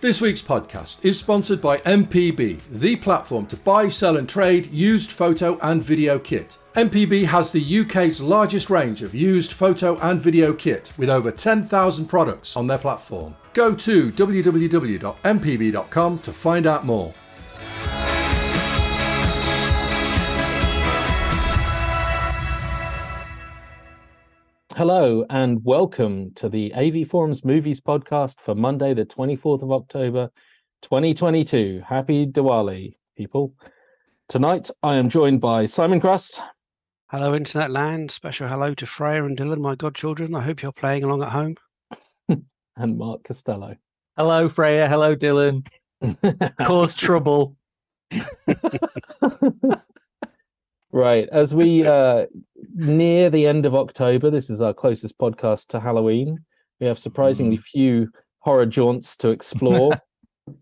This week's podcast is sponsored by MPB, the platform to buy, sell and trade used photo and video kit. MPB has the UK's largest range of used photo and video kit with over 10,000 products on their platform. Go to www.mpb.com to find out more. Hello and welcome to the AV Forums Movies podcast for Monday, the 24th of October, 2022. Happy Diwali, people. Tonight, I am joined by Simon Crust. Hello, Internet Land. Special hello to Freya and Dylan, my godchildren. I hope you're playing along at home. And Mark Costello. Hello, Freya. Hello, Dylan. Cause trouble. Right, as we near the end of October, this is our closest podcast to Halloween. We have surprisingly few horror jaunts to explore.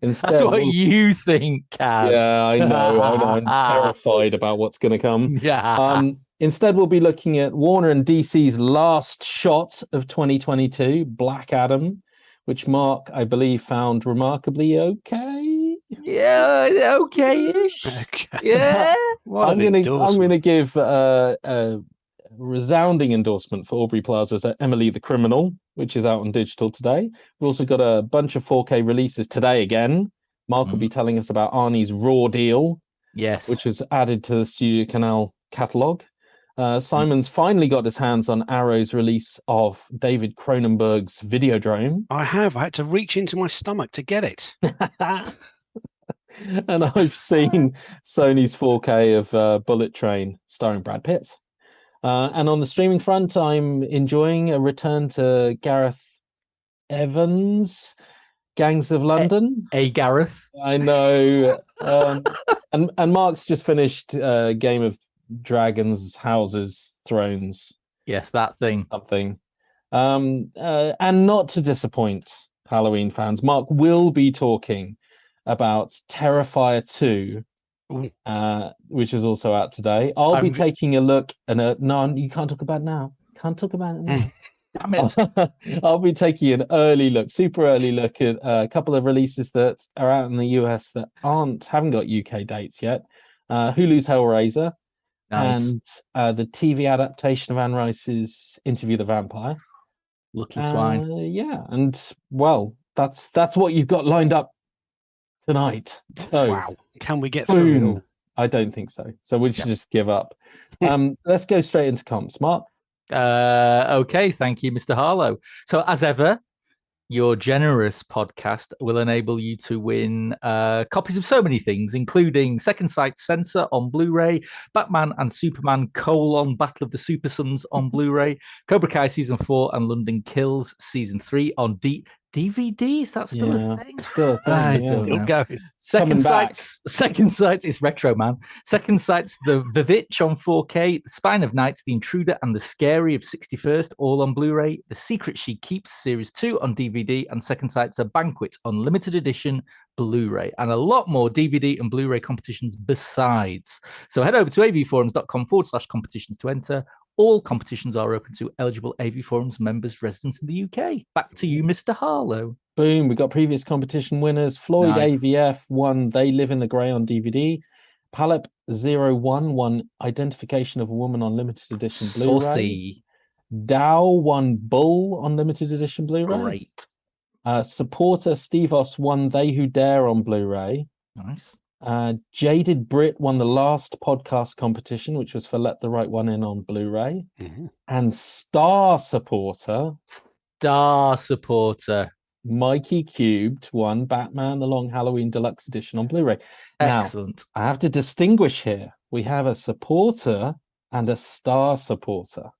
Instead, That's what you think, Kaz. Yeah, I know. I'm terrified about what's going to come. Yeah. Instead, we'll be looking at Warner and DC's last shot of 2022, Black Adam, which Mark, I believe, found remarkably okay. Yeah, okay-ish. Okay. Yeah. I'm going to give a resounding endorsement for Aubrey Plaza's Emily the Criminal, which is out on digital today. We've also got a bunch of 4K releases today again. Mark will be telling us about Arnie's Raw Deal, Yes. which was added to the Studio Canal catalogue. Simon's finally got his hands on Arrow's release of David Cronenberg's Videodrome. I had to reach into my stomach to get it. And I've seen Sony's 4K of Bullet Train starring Brad Pitt. And on the streaming front, I'm enjoying a return to Gareth Evans' Gangs of London. A Gareth. I know. And Mark's just finished Game of Dragons, Houses, Thrones. Yes, that thing. Something. And not to disappoint Halloween fans, Mark will be talking about Terrifier 2, which is also out today. I'll be taking a look, and no, you can't talk about it now. Can't talk about it now. Damn it. I'll be taking an early look, super early look at a couple of releases that are out in the US that haven't got UK dates yet. Hulu's Hellraiser, Nice. and the TV adaptation of Anne Rice's Interview the Vampire. Lucky swine. Yeah, and well, that's what you've got lined up tonight. So Wow. Can we get through it all? I don't think so. So we should just give up. Let's go straight into comps. Mark? Okay, thank you, Mr. Harlow. So as ever, your generous podcast will enable you to win copies of so many things, including Second Sight Censor on Blu-ray, Batman and Superman: Battle of the Super Sons on Blu-ray, Cobra Kai Season 4 and London Kills Season 3 on DVD. Is that still a thing? Still a thing. I yeah. don't know. Going. Second Sight is retro, man. Second Sight's The Vitch on 4K, The Spine of Nights, The Intruder, and The Scary of 61st, all on Blu-ray. The Secret She Keeps Series 2 on DVD, and Second Sight's A Banquet on limited edition Blu-ray, and a lot more DVD and Blu-ray competitions besides. So head over to avforums.com/competitions to enter. All competitions are open to eligible AV Forums members residents in the UK. Back to you, Mr. Harlow. Boom. We got previous competition winners. Floyd Nice. AVF won They Live in the Grey on DVD. Palep 01 won Identification of a Woman on limited edition Blu-ray. Saucy. Dow won Bull on limited edition Blu-ray. Great. Supporter Stevos won They Who Dare on Blu-ray. Nice. Jaded Brit won the last podcast competition, which was for Let the Right One In on Blu-ray. Mhm. And Star Supporter Mikey Cubed won Batman The Long Halloween Deluxe Edition on Blu-ray. Now, Excellent. I have to distinguish here. We have a supporter and a star supporter.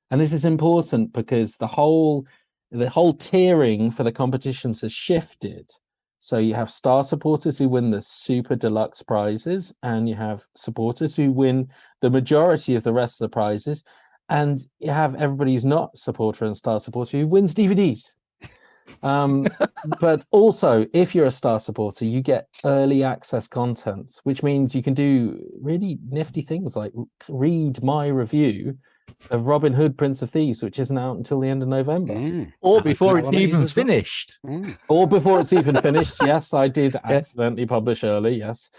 And this is important because the whole tiering for the competitions has shifted. So you have star supporters who win the super deluxe prizes, and you have supporters who win the majority of the rest of the prizes, and you have everybody who's not supporter and star supporter who wins DVDs. But also, if you're a star supporter, you get early access content, which means you can do really nifty things like read my review of Robin Hood, Prince of Thieves, which isn't out until the end of November. Or And I before do it's want to use even as well. finished. Or before it's even finished. Yes, I did accidentally publish early. Yes,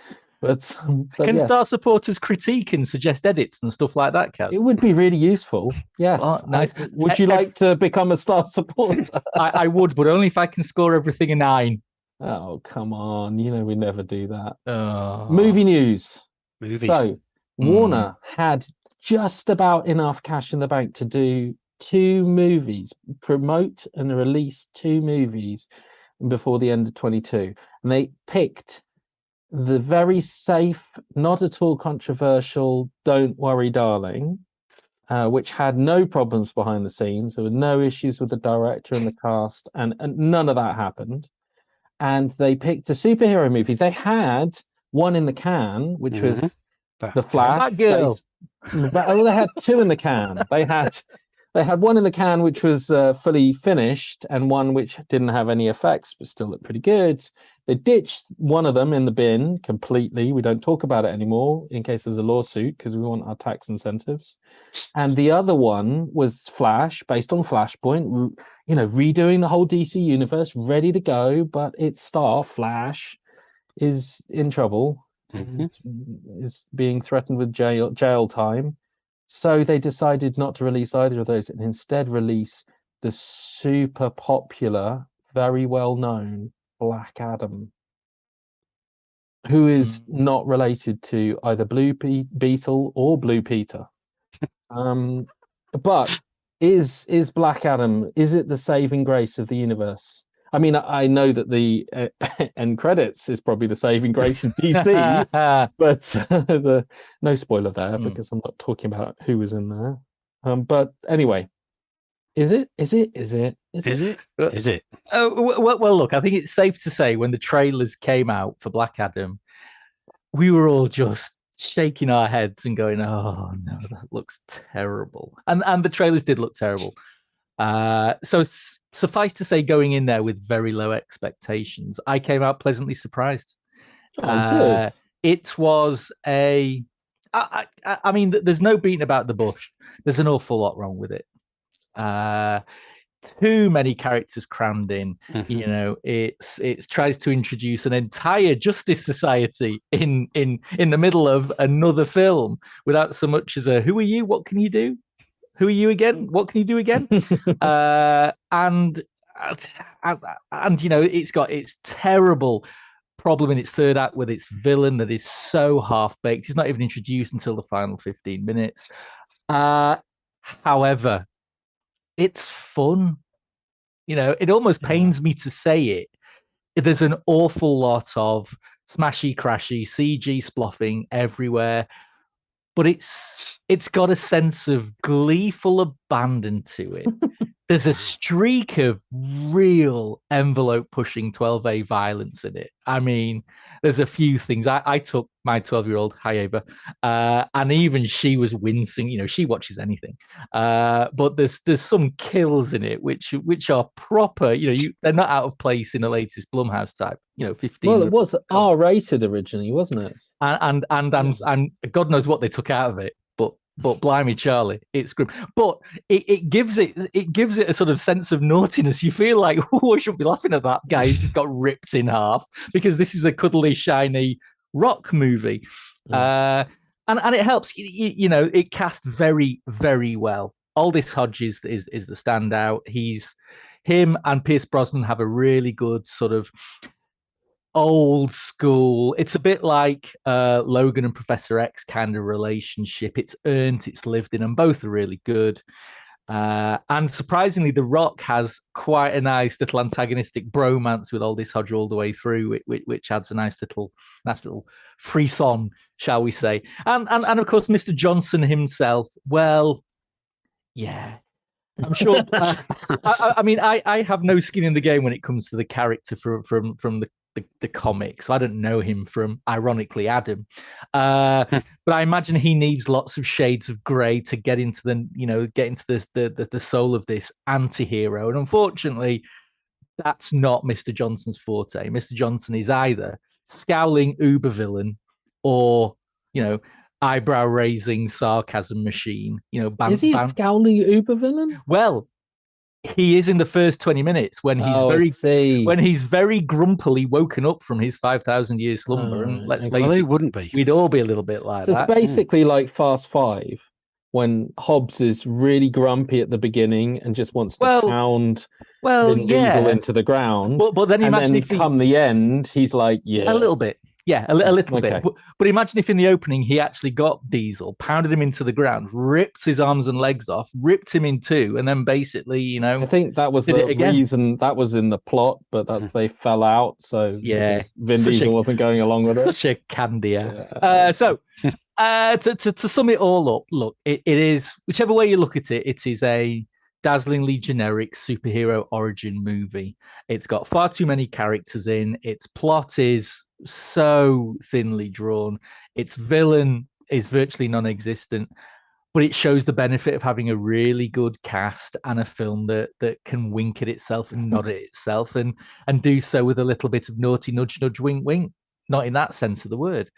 but Can yes. Star supporters critique and suggest edits and stuff like that, Kaz? It would be really useful. Yes. Oh, nice. Would you like to become a Star supporter? I would, but only if I can score everything a 9. Oh, come on. You know we never do that. Oh. Movie news. Movies. So Warner had just about enough cash in the bank to do 2 movies, promote and release 2 movies before the end of 22. And they picked the very safe, not at all controversial Don't Worry Darling, which had no problems behind the scenes. There were no issues with the director and the cast, and none of that happened. And they picked a superhero movie. They had one in the can, which was The Flash. Batgirl. They had 2 in the can. They had one in the can which was fully finished, and one which didn't have any effects but still looked pretty good. They ditched one of them in the bin completely. We don't talk about it anymore in case there's a lawsuit, because we want our tax incentives. And the other one was Flash, based on Flashpoint, redoing the whole DC universe, ready to go, but its star, Flash, is in trouble. Is being threatened with jail time. So they decided not to release either of those and instead release the super popular, very well known Black Adam, who is not related to either Blue Beetle or Blue Peter. But is Black Adam, is it the saving grace of the universe? I mean, I know that the end credits is probably the saving grace of DC, but no spoiler there because I'm not talking about who was in there. But anyway, is it? Well, look, I think it's safe to say when the trailers came out for Black Adam, we were all just shaking our heads and going, "Oh no, that looks terrible," and the trailers did look terrible. So suffice to say, going in there with very low expectations, I came out pleasantly surprised. Good. It was I mean, there's no beating about the bush. There's an awful lot wrong with it. Too many characters crammed in. It tries to introduce an entire Justice Society in the middle of another film without so much as a "Who are you? What can you do? Who are you again? What can you do again?" And it's got its terrible problem in its third act with its villain that is so half-baked. He's not even introduced until the final 15 minutes. However, it's fun. It almost pains me to say it. There's an awful lot of smashy, crashy, CG sploffing everywhere. But it's got a sense of gleeful abandon to it. There's a streak of real envelope-pushing 12A violence in it. I mean, there's a few things. I took my 12-year-old, hi Ava, and even she was wincing. She watches anything. But there's some kills in it which are proper. They're not out of place in the latest Blumhouse type. 15. Well, it was R-rated originally, wasn't it? And God knows what they took out of it. But blimey, Charlie, it's grim. But it gives it a sort of sense of naughtiness. You feel like, oh, I shouldn't be laughing at that guy who's got ripped in half, because this is a cuddly, shiny rock movie. And it helps. It cast very, very well. Aldous Hodges is the standout. Him and Pierce Brosnan have a really good sort of old school. It's a bit like Logan and Professor X kind of relationship. It's earned, it's lived in, and both are really good. And surprisingly, The Rock has quite a nice little antagonistic bromance with Aldous Hodge all the way through, which adds a nice little frisson, shall we say? And of course, Mr. Johnson himself. Well, yeah. I'm sure. I mean, I have no skin in the game when it comes to the character from the comics. I don't know him from, ironically, Adam. But I imagine he needs lots of shades of grey to get into the soul of this anti-hero. And unfortunately, that's not Mr. Johnson's forte. Mr. Johnson is either scowling uber villain or eyebrow-raising sarcasm machine. You know, Is he a scowling uber villain? Well, he is in the first 20 minutes when he's very grumpily woken up from his 5,000 year slumber. And let's face well, it, who wouldn't be? we'd all be a little bit like So that. it's basically like Fast Five, when Hobbs is really grumpy at the beginning and just wants to pound Vin Diesel into the ground. But then imagine if come the end, he's like, a little bit. Yeah, a little bit. But imagine if in the opening he actually got Diesel, pounded him into the ground, ripped his arms and legs off, ripped him in two, and then basically, you know, I think that was the reason that was in the plot, but that they fell out. So Vin Diesel wasn't going along with it. Such a candy ass. To sum it all up, look, it is, whichever way you look at it, it is a dazzlingly generic superhero origin movie. It's got far too many characters in. Its plot is so thinly drawn. Its villain is virtually non-existent, but it shows the benefit of having a really good cast and a film that can wink at itself and nod at itself and do so with a little bit of naughty nudge nudge wink wink. Not in that sense of the word.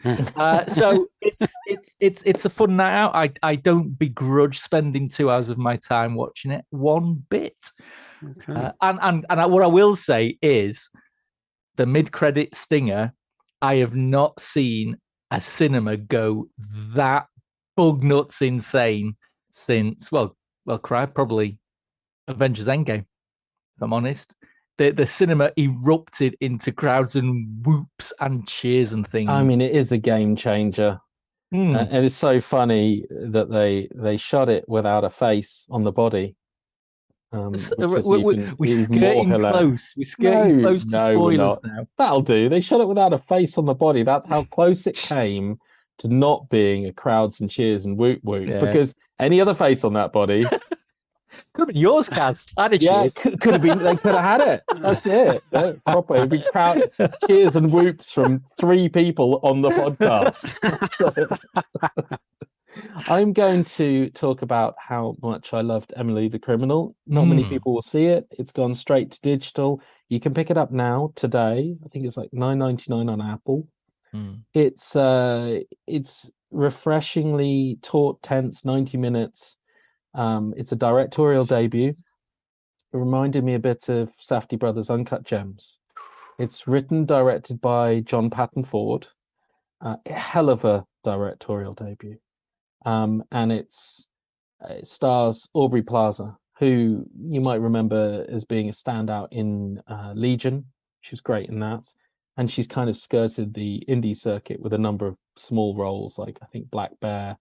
So it's a fun night out. I don't begrudge spending 2 hours of my time watching it one bit. Okay. And what I will say is the mid-credit stinger. I have not seen a cinema go that bug nuts insane since probably Avengers Endgame. If I'm honest. The cinema erupted into crowds and whoops and cheers and things. I mean, it is a game changer. And it's so funny that they shot it without a face on the body. We're skirting close. We're skirting close to spoilers now. That'll do. They shot it without a face on the body. That's how close it came to not being a crowds and cheers and whoop whoop. Yeah. Because any other face on that body... Could have been yours, Kaz. Yeah, could have been. They could have had it. That's it. Proper. It'd be crowd cheers and whoops from 3 people on the podcast. I'm going to talk about how much I loved Emily the Criminal. Not many people will see it. It's gone straight to digital. You can pick it up now today. I think it's like $9.99 on Apple. It's refreshingly taut, tense, 90 minutes. It's a directorial debut. It reminded me a bit of Safdie Brothers' Uncut Gems. It's written, directed by John Patton Ford. A hell of a directorial debut. And it stars Aubrey Plaza, who you might remember as being a standout in Legion. She was great in that. And she's kind of skirted the indie circuit with a number of small roles, like I think Black Bear,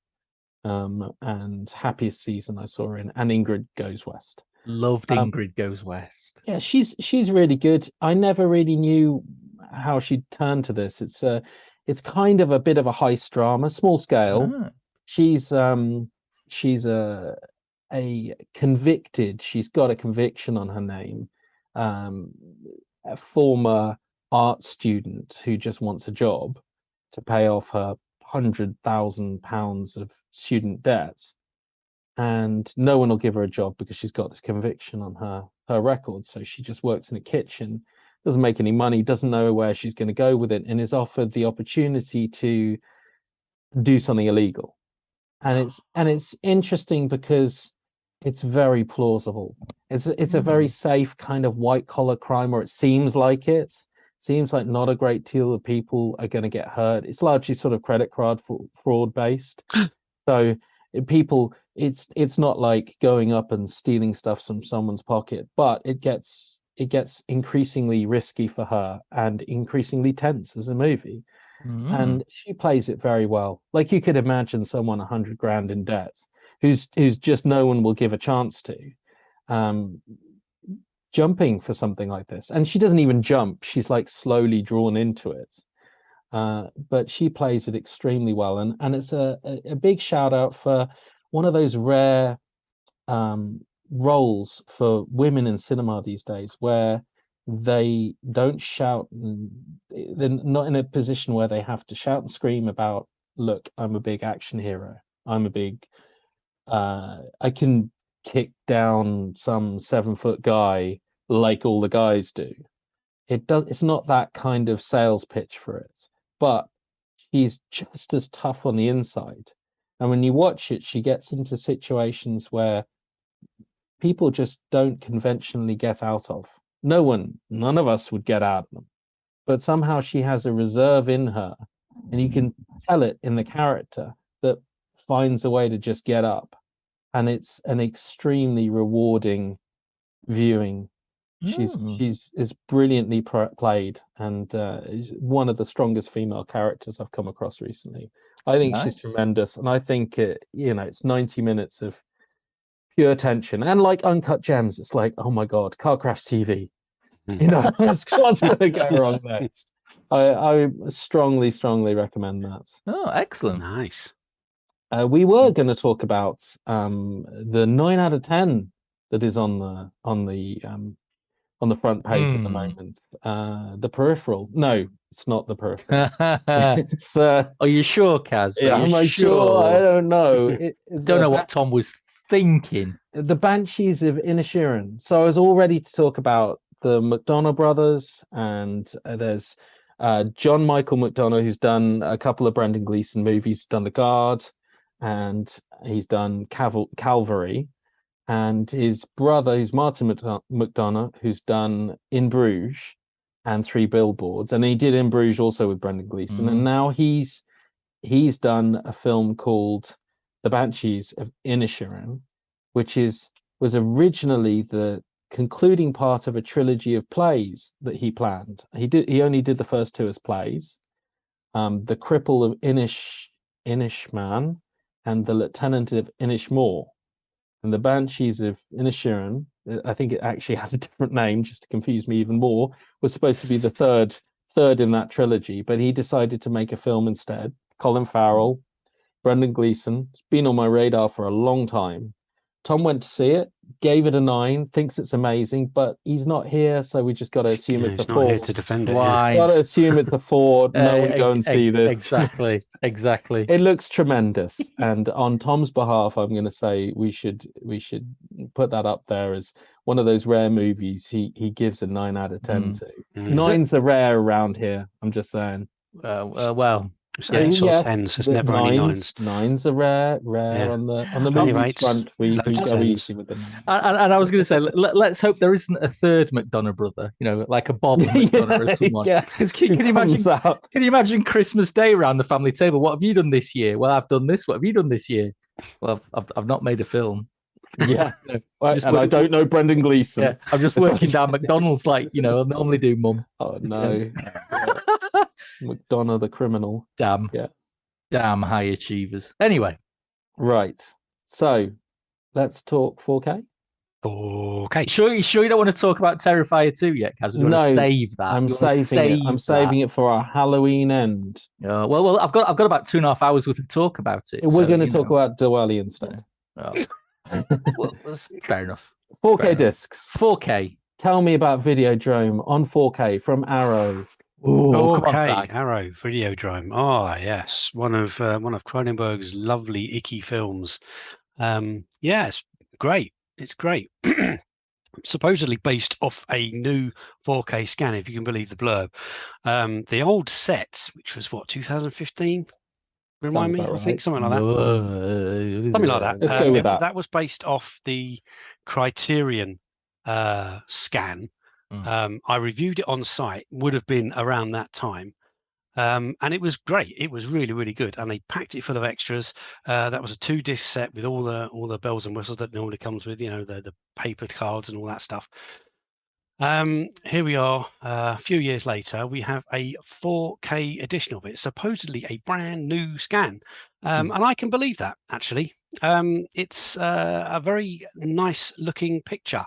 and Happiest Season I saw her in, and Ingrid Goes West. Loved Ingrid Goes West. Yeah, she's really good. I never really knew how she'd turn to this. It's kind of a bit of a heist drama, small scale. She's a convicted. She's got a conviction on her name. A former art student who just wants a job to pay off her £100,000 of student debt, and no one will give her a job because she's got this conviction on her record. So she just works in a kitchen, doesn't make any money, doesn't know where she's going to go with it, and is offered the opportunity to do something illegal. And it's interesting because it's very plausible. It's a very safe kind of white collar crime, or it seems like it. Seems like not a great deal of people are going to get hurt. It's largely sort of credit card fraud based. So it's not like going up and stealing stuff from someone's pocket, but it gets increasingly risky for her and increasingly tense as a movie. And she plays it very well. Like you could imagine someone $100,000 in debt who's just no one will give a chance to. Jumping for something like this, and she doesn't even jump, she's like slowly drawn into it, but she plays it extremely well, and it's a big shout out for one of those rare roles for women in cinema these days where they don't shout, and they're not in a position where they have to shout and scream about, look, I'm a big action hero, I'm a big I can kick down some 7-foot guy like all the guys do. It's not that kind of sales pitch for it, but she's just as tough on the inside. And when you watch it, she gets into situations where people just don't conventionally get out of. None of us would get out of them. But somehow she has a reserve in her, and you can tell it in the character that finds a way to just get up. And it's an extremely rewarding viewing. She's is brilliantly played, and is one of the strongest female characters I've come across recently. I think she's tremendous, and I think it's 90 minutes of pure tension, and like Uncut Gems, it's like, oh my god, car crash TV. What's going to go wrong next? I strongly recommend that. Oh, excellent. Nice. We were going to talk about the 9 out of 10 that is on the front page at the moment. The Peripheral. No, it's not The Peripheral. It's, are you sure, Kaz? Yeah, am I sure? I don't know. Don't know what Tom was thinking. The Banshees of Inisherin. So I was all ready to talk about the McDonough brothers, and there's John Michael McDonough, who's done a couple of Brendan Gleeson movies. He's done The Guard, and he's done Calvary. And his brother, who's Martin McDonough, who's done In Bruges and 3 Billboards, and he did In Bruges also with Brendan Gleeson. And now he's done a film called The Banshees of Inisherin, which was originally the concluding part of a trilogy of plays that he planned. He only did the first 2 as plays, The Cripple of Inishman and The Lieutenant of Inishmore. And The Banshees of Inisherin, I think it actually had a different name just to confuse me even more, was supposed to be the third in that trilogy, but he decided to make a film instead. Colin Farrell, Brendan Gleeson. It's been on my radar for a long time. Tom went to see it, gave it a 9, thinks it's amazing, but he's not here, so we just got to assume it's a 4. Not here to defend it. Got to assume it's a 4. No one go and see this. Exactly. It looks tremendous, and on Tom's behalf, I'm going to say we should put that up there as one of those rare movies he gives a 9 out of 10 to. 9s are rare around here. I'm just saying. Well. It's 8s or 10s. It's never only 9s. 9s are rare on the movie front. We go easy with them. And I was going to say, let's hope there isn't a third McDonough brother. Like a Bob McDonough or someone. Yeah. Can you imagine Christmas Day around the family table? What have you done this year? Well, I've done this. What have you done this year? Well, I've not made a film. Yeah, and I don't know Brendan Gleeson. Yeah, I'm just working down McDonald's, I normally do, Mum. Oh no, McDonough the criminal. Damn high achievers. Anyway, right. So let's talk 4K. Okay. Sure you don't want to talk about Terrifier 2 yet, Kaz? No, save that. I'm saving it for our Halloween end. Well, I've got about 2.5 hours worth of talk about it. We're going to talk about Diwali instead. Yeah. Well, that's fair enough. 4K discs. 4K. Tell me about Videodrome on 4K from Arrow. Oh, come on, Arrow, Videodrome. Oh, yes, one of Cronenberg's lovely icky films. It's great. It's great. Supposedly based off a new 4K scan, if you can believe the blurb. The old set, which was 2015. Remind me, I think something like that. Something like that. Let's go with that. That was based off the Criterion scan. I reviewed it on site. Would have been around that time, and it was great. It was really, really good, and they packed it full of extras. That was a 2-disc set with all the bells and whistles that normally comes with, the paper cards and all that stuff. Here we are, a few years later, we have a 4K edition of it, supposedly a brand new scan. And I can believe that, actually. It's a very nice looking picture.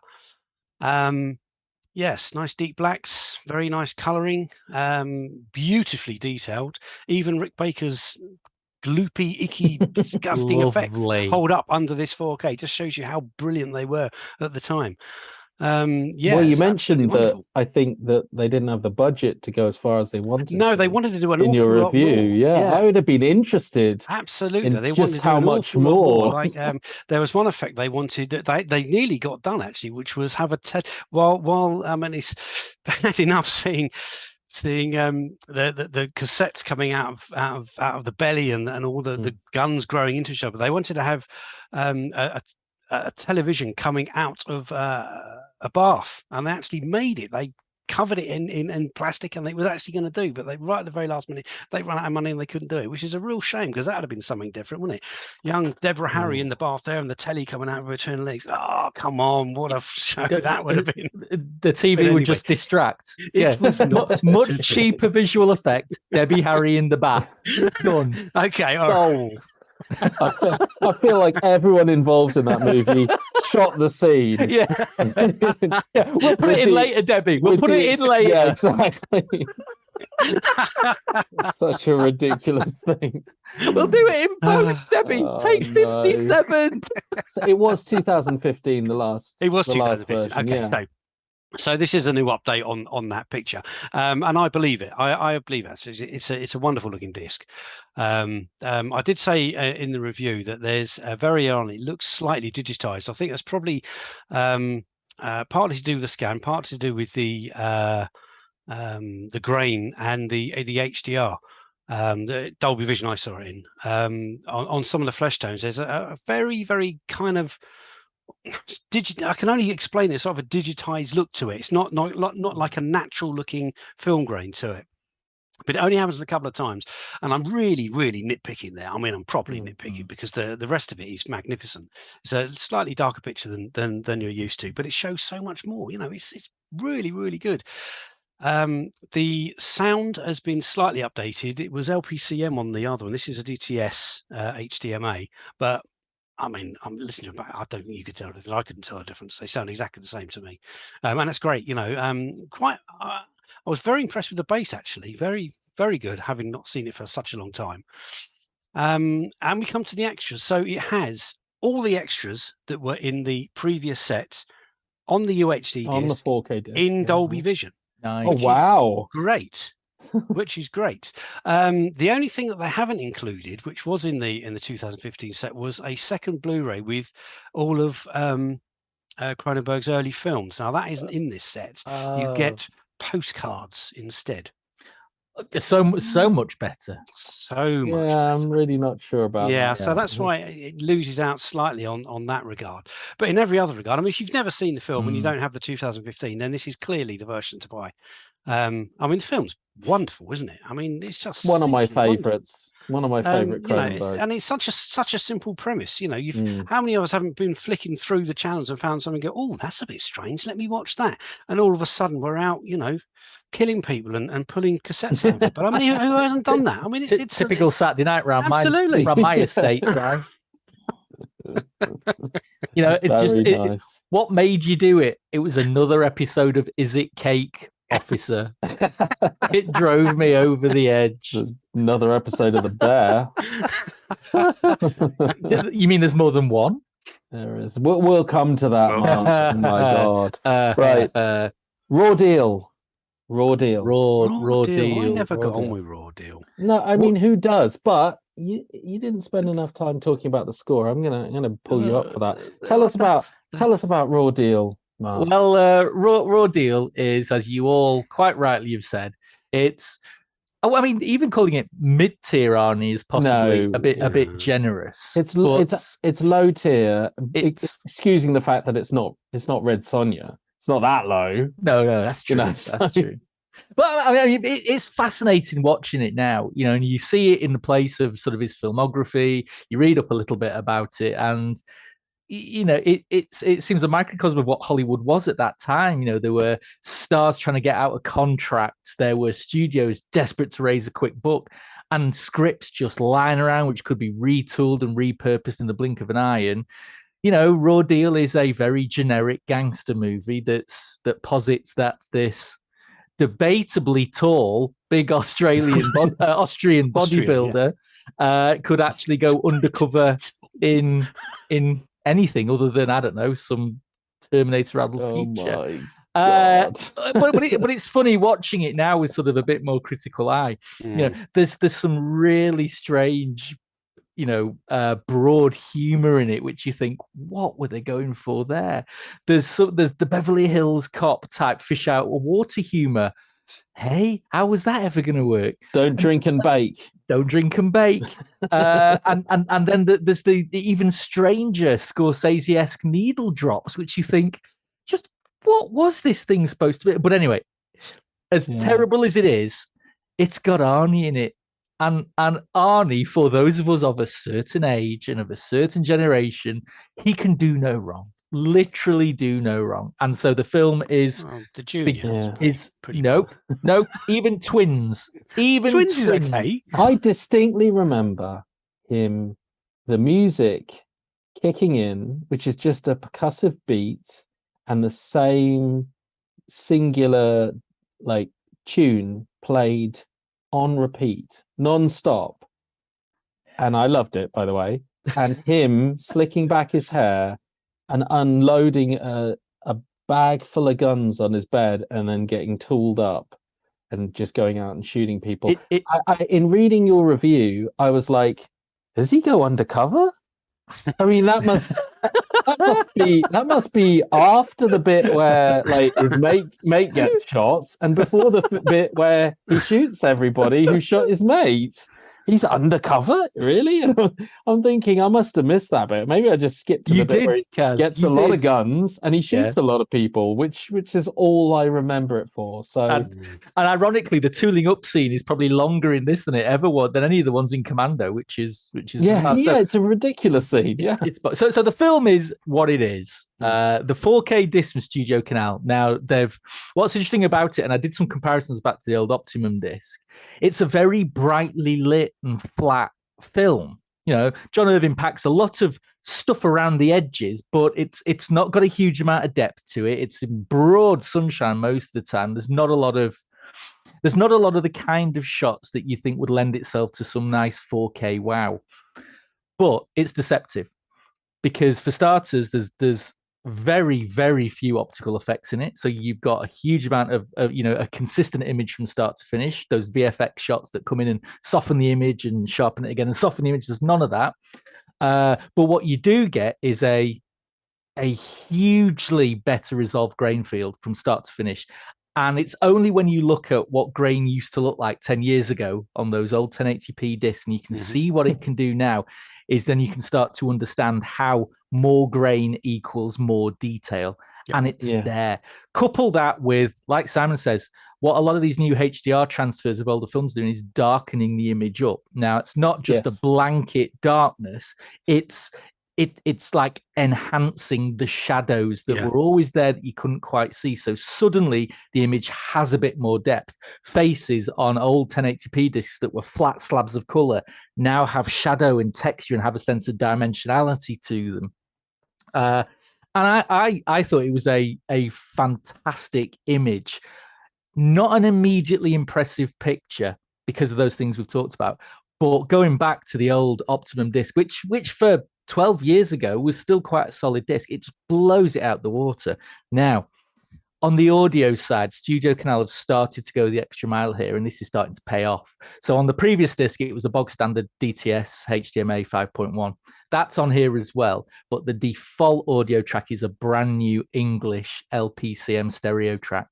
Yes, nice deep blacks, very nice colouring, beautifully detailed. Even Rick Baker's gloopy, icky, disgusting effect hold up under this 4K. Just shows you how brilliant they were at the time. Well, you mentioned that I think that they didn't have the budget to go as far as they wanted. No, they wanted to do an in your review. Yeah, I would have been interested. Absolutely, they wanted how much more. Like, there was one effect they wanted. They nearly got done actually, which was have a while. I mean, it's bad enough seeing seeing the cassettes coming out of the belly and all the guns growing into each other. They wanted to have a television coming out of a bath, and they actually made it. They covered it in plastic, and it was actually going to do, but they right at the very last minute they ran out of money and they couldn't do it, which is a real shame, because that would have been something different, wouldn't it? Young Deborah Harry in the bath there, and the telly coming out of her turn legs. Oh, come on, what a show that would have been. The TV anyway, would just distract. It was not much cheaper visual effect. Debbie Harry in the bath. Done. Okay, all right. I feel like everyone involved in that movie shot the scene. Yeah. We'll put it in later, Debbie. We'll put it in later. Yeah, exactly. Such a ridiculous thing. We'll do it in post, Debbie. Take 57. So it was 2015, the last. It was the last 2015. version, Okay, yeah. So this is a new update on that picture, and I believe it. I believe it. It's a wonderful looking disc. I did say in the review that there's very early. It looks slightly digitized. I think that's probably partly to do with the scan, partly to do with the grain and the HDR. The Dolby Vision I saw it in. On some of the flesh tones, there's a very, very kind of I can only explain it, sort of a digitized look to it. It's not like a natural looking film grain to it, but it only happens a couple of times, and I'm really nitpicking there. I mean, I'm properly nitpicking, because the rest of it is magnificent. It's a slightly darker picture than you're used to, but it shows so much more. It's really good. The sound has been slightly updated. It was LPCM on the other one. This is a DTS HDMA, but I mean, I'm listening to it. I don't think you could tell the difference. I couldn't tell the difference. They sound exactly the same to me, and it's great. I was very impressed with the bass, actually. Very good, having not seen it for such a long time. And we come to the extras. So it has all the extras that were in the previous set on the UHD on the disc 4K disc in Dolby Vision. Nice. Oh wow! Great. Which is great. The only thing that they haven't included, which was in the 2015 set, was a second Blu-ray with all of Cronenberg's early films. Now that isn't in this set. You get postcards instead. So much better. So much. Yeah, better. I'm really not sure about that. Yeah, so that's why it loses out slightly on that regard. But in every other regard, I mean, if you've never seen the film and you don't have the 2015, then this is clearly the version to buy. I mean, the film's wonderful, isn't it? I mean, it's just one of my wonderful. favorites. One of my favorite Cronenberg. And it's such a simple premise. How many of us haven't been flicking through the channels and found something and go, oh, that's a bit strange. Let me watch that. And all of a sudden we're out, killing people and pulling cassettes out of it. But I mean, who hasn't done that? I mean, it's typical Saturday night round my estate, right? Nice. What made you do it? It was another episode of Is It Cake, Officer? It drove me over the edge. There's another episode of The Bear. You mean there's more than one? There is. We'll come to that. Oh my god! Right. Raw Deal. Raw Deal. Raw Deal. I never got on with Raw Deal. No, I mean, who does? But you didn't spend enough time talking about the score. I'm gonna pull you up for that. Tell us about Raw Deal, Mark. Well, Raw Deal is, as you all quite rightly have said, it's. I mean, even calling it mid-tier Arnie is possibly a bit generous. It's low tier. It's excusing the fact that it's not Red Sonja. It's not that low. No, that's true. That's true. But I mean, it's fascinating watching it now, and you see it in the place of sort of his filmography. You read up a little bit about it, and it seems a microcosm of what Hollywood was at that time. There were stars trying to get out of contracts. There were studios desperate to raise a quick buck, and scripts just lying around which could be retooled and repurposed in the blink of an eye. And Raw Deal is a very generic gangster movie that posits that this debatably tall, big Austrian bodybuilder could actually go undercover in anything other than, I don't know, some Terminator-adult feature. But it's funny watching it now with sort of a bit more critical eye. There's some really strange, broad humor in it, which you think, what were they going for there? There's the Beverly Hills Cop type fish out of water humor Hey, how was that ever going to work? Don't drink and bake. Don't drink and bake. And then there's the even stranger Scorsese-esque needle drops, which you think, just what was this thing supposed to be? But anyway, as terrible as it is, it's got Arnie in it. And Arnie, for those of us of a certain age and of a certain generation, he can do no wrong. Literally do no wrong. And so the film is the junior is pretty nope, even twins. Even twins is okay. I distinctly remember the music kicking in, which is just a percussive beat and the same singular like tune played on repeat, non-stop. And I loved it, by the way. And him slicking back his hair and unloading a bag full of guns on his bed and then getting tooled up and just going out and shooting people. In reading your review, I was like, does he go undercover? I mean, that must be after the bit where like his mate gets shot and before the bit where he shoots everybody who shot his mate. He's undercover, really? And I'm thinking I must have missed that bit. Maybe I just skipped to the bit where he gets a lot of guns and he shoots a lot of people, which is all I remember it for. So, and ironically, the tooling up scene is probably longer in this than it ever was than any of the ones in Commando, which is bizarre. So, it's a ridiculous scene. Yeah, so the film is what it is. The 4K disc from Studio Canal. Now, what's interesting about it, and I did some comparisons back to the old Optimum disc. It's a very brightly lit and flat film. You know, John Irving packs a lot of stuff around the edges, but it's not got a huge amount of depth to it. It's in broad sunshine most of the time. There's not a lot of the kind of shots that you think would lend itself to some nice 4K wow. But it's deceptive because, for starters, there's very, very few optical effects in it. So you've got a huge amount of a consistent image from start to finish. Those VFX shots that come in and soften the image and sharpen it again and soften the image. There's none of that. But what you do get is a hugely better resolved grain field from start to finish. And it's only when you look at what grain used to look like 10 years ago on those old 1080p discs and you can see what it can do now, is then you can start to understand how more grain equals more detail. Yep. And it's there. Couple that with, like Simon says, what a lot of these new HDR transfers of older films are doing is darkening the image up. Now, it's not just a blanket darkness. It's like enhancing the shadows that were always there that you couldn't quite see. So suddenly the image has a bit more depth. Faces on old 1080p discs that were flat slabs of color now have shadow and texture and have a sense of dimensionality to them. And I thought it was a fantastic image. Not an immediately impressive picture because of those things we've talked about. But going back to the old Optimum disc, which for 12 years ago was still quite a solid disc, it just blows it out the water. Now, on the audio side, Studio Canal have started to go the extra mile here, and this is starting to pay off. So on the previous disc, it was a bog standard DTS HDMA 5.1. That's on here as well, but the default audio track is a brand new English LPCM stereo track.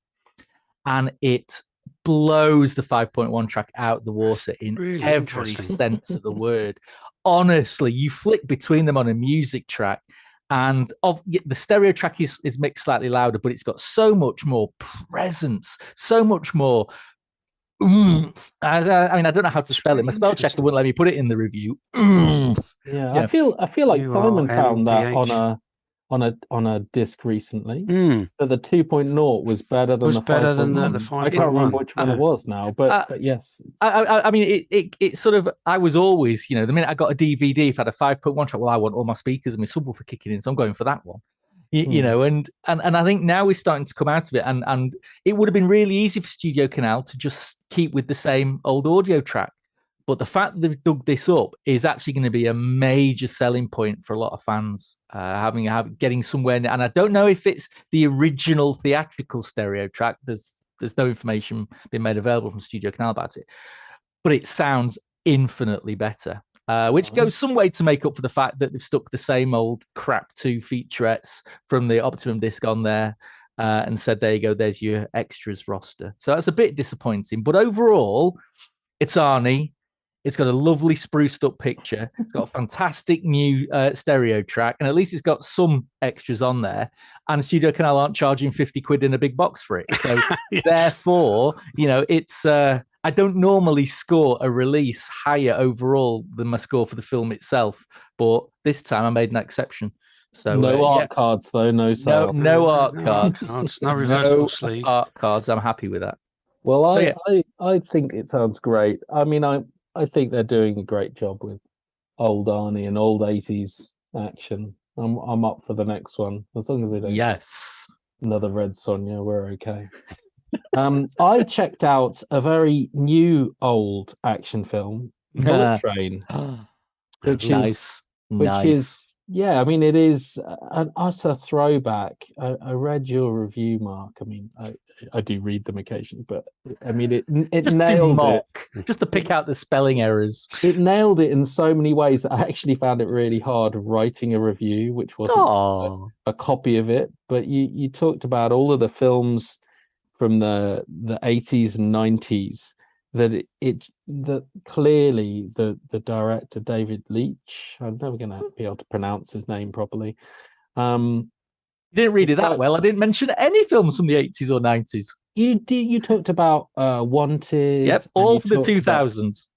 And it blows the 5.1 track out the water in every sense of the word. Honestly, you flick between them on a music track, and the stereo track is mixed slightly louder, but it's got so much more presence, so much more. I mean, I don't know how to spell it. My spell checker wouldn't let me put it in the review. I feel like Simon found that on a disc recently that the 2.0 was better than the 5.1. I can't remember which one it was now, but yes. I mean, it sort of, I was always, the minute I got a DVD, if I had a 5.1 track, well, I want all my speakers and my subwoofer kicking in, so I'm going for that one. And I think now we're starting to come out of it, and it would have been really easy for Studio Canal to just keep with the same old audio track. But the fact that they've dug this up is actually going to be a major selling point for a lot of fans, getting somewhere. And I don't know if it's the original theatrical stereo track. There's no information being made available from Studio Canal about it, but it sounds infinitely better, which goes some way to make up for the fact that they've stuck the same old crap 2 featurettes from the Optimum disc on there. and said, there you go, there's your extras roster. So that's a bit disappointing. But overall, it's Arnie. It's got a lovely spruced up picture. It's got a fantastic new stereo track, and at least it's got some extras on there. And Studio Canal aren't charging 50 quid in a big box for it. So therefore, it's I don't normally score a release higher overall than my score for the film itself, but this time I made an exception. So no art cards though, no sale. No art cards. No reversible No sleeve. art cards. I'm happy with that. Well, So, I think it sounds great. I mean, I think they're doing a great job with old Arnie and old 80s action. I'm up for the next one. As long as they don't yes. another Red Sonja, we're okay. I checked out a very new old action film, Bullet Train, which is yeah, I mean, it is an utter throwback. I read your review, Mark. I mean, I do read them occasionally, but I mean, it just nailed mock, it. Just to pick out the spelling errors. It nailed it in so many ways that I actually found it really hard writing a review, which wasn't a copy of it. But you talked about all of the films from the 80s and 90s that that clearly the director David Leitch, I'm never going to be able to pronounce his name properly. You didn't read it that well. I didn't mention any films from the 80s or 90s. You talked about Wanted. Yep, all from the 2000s.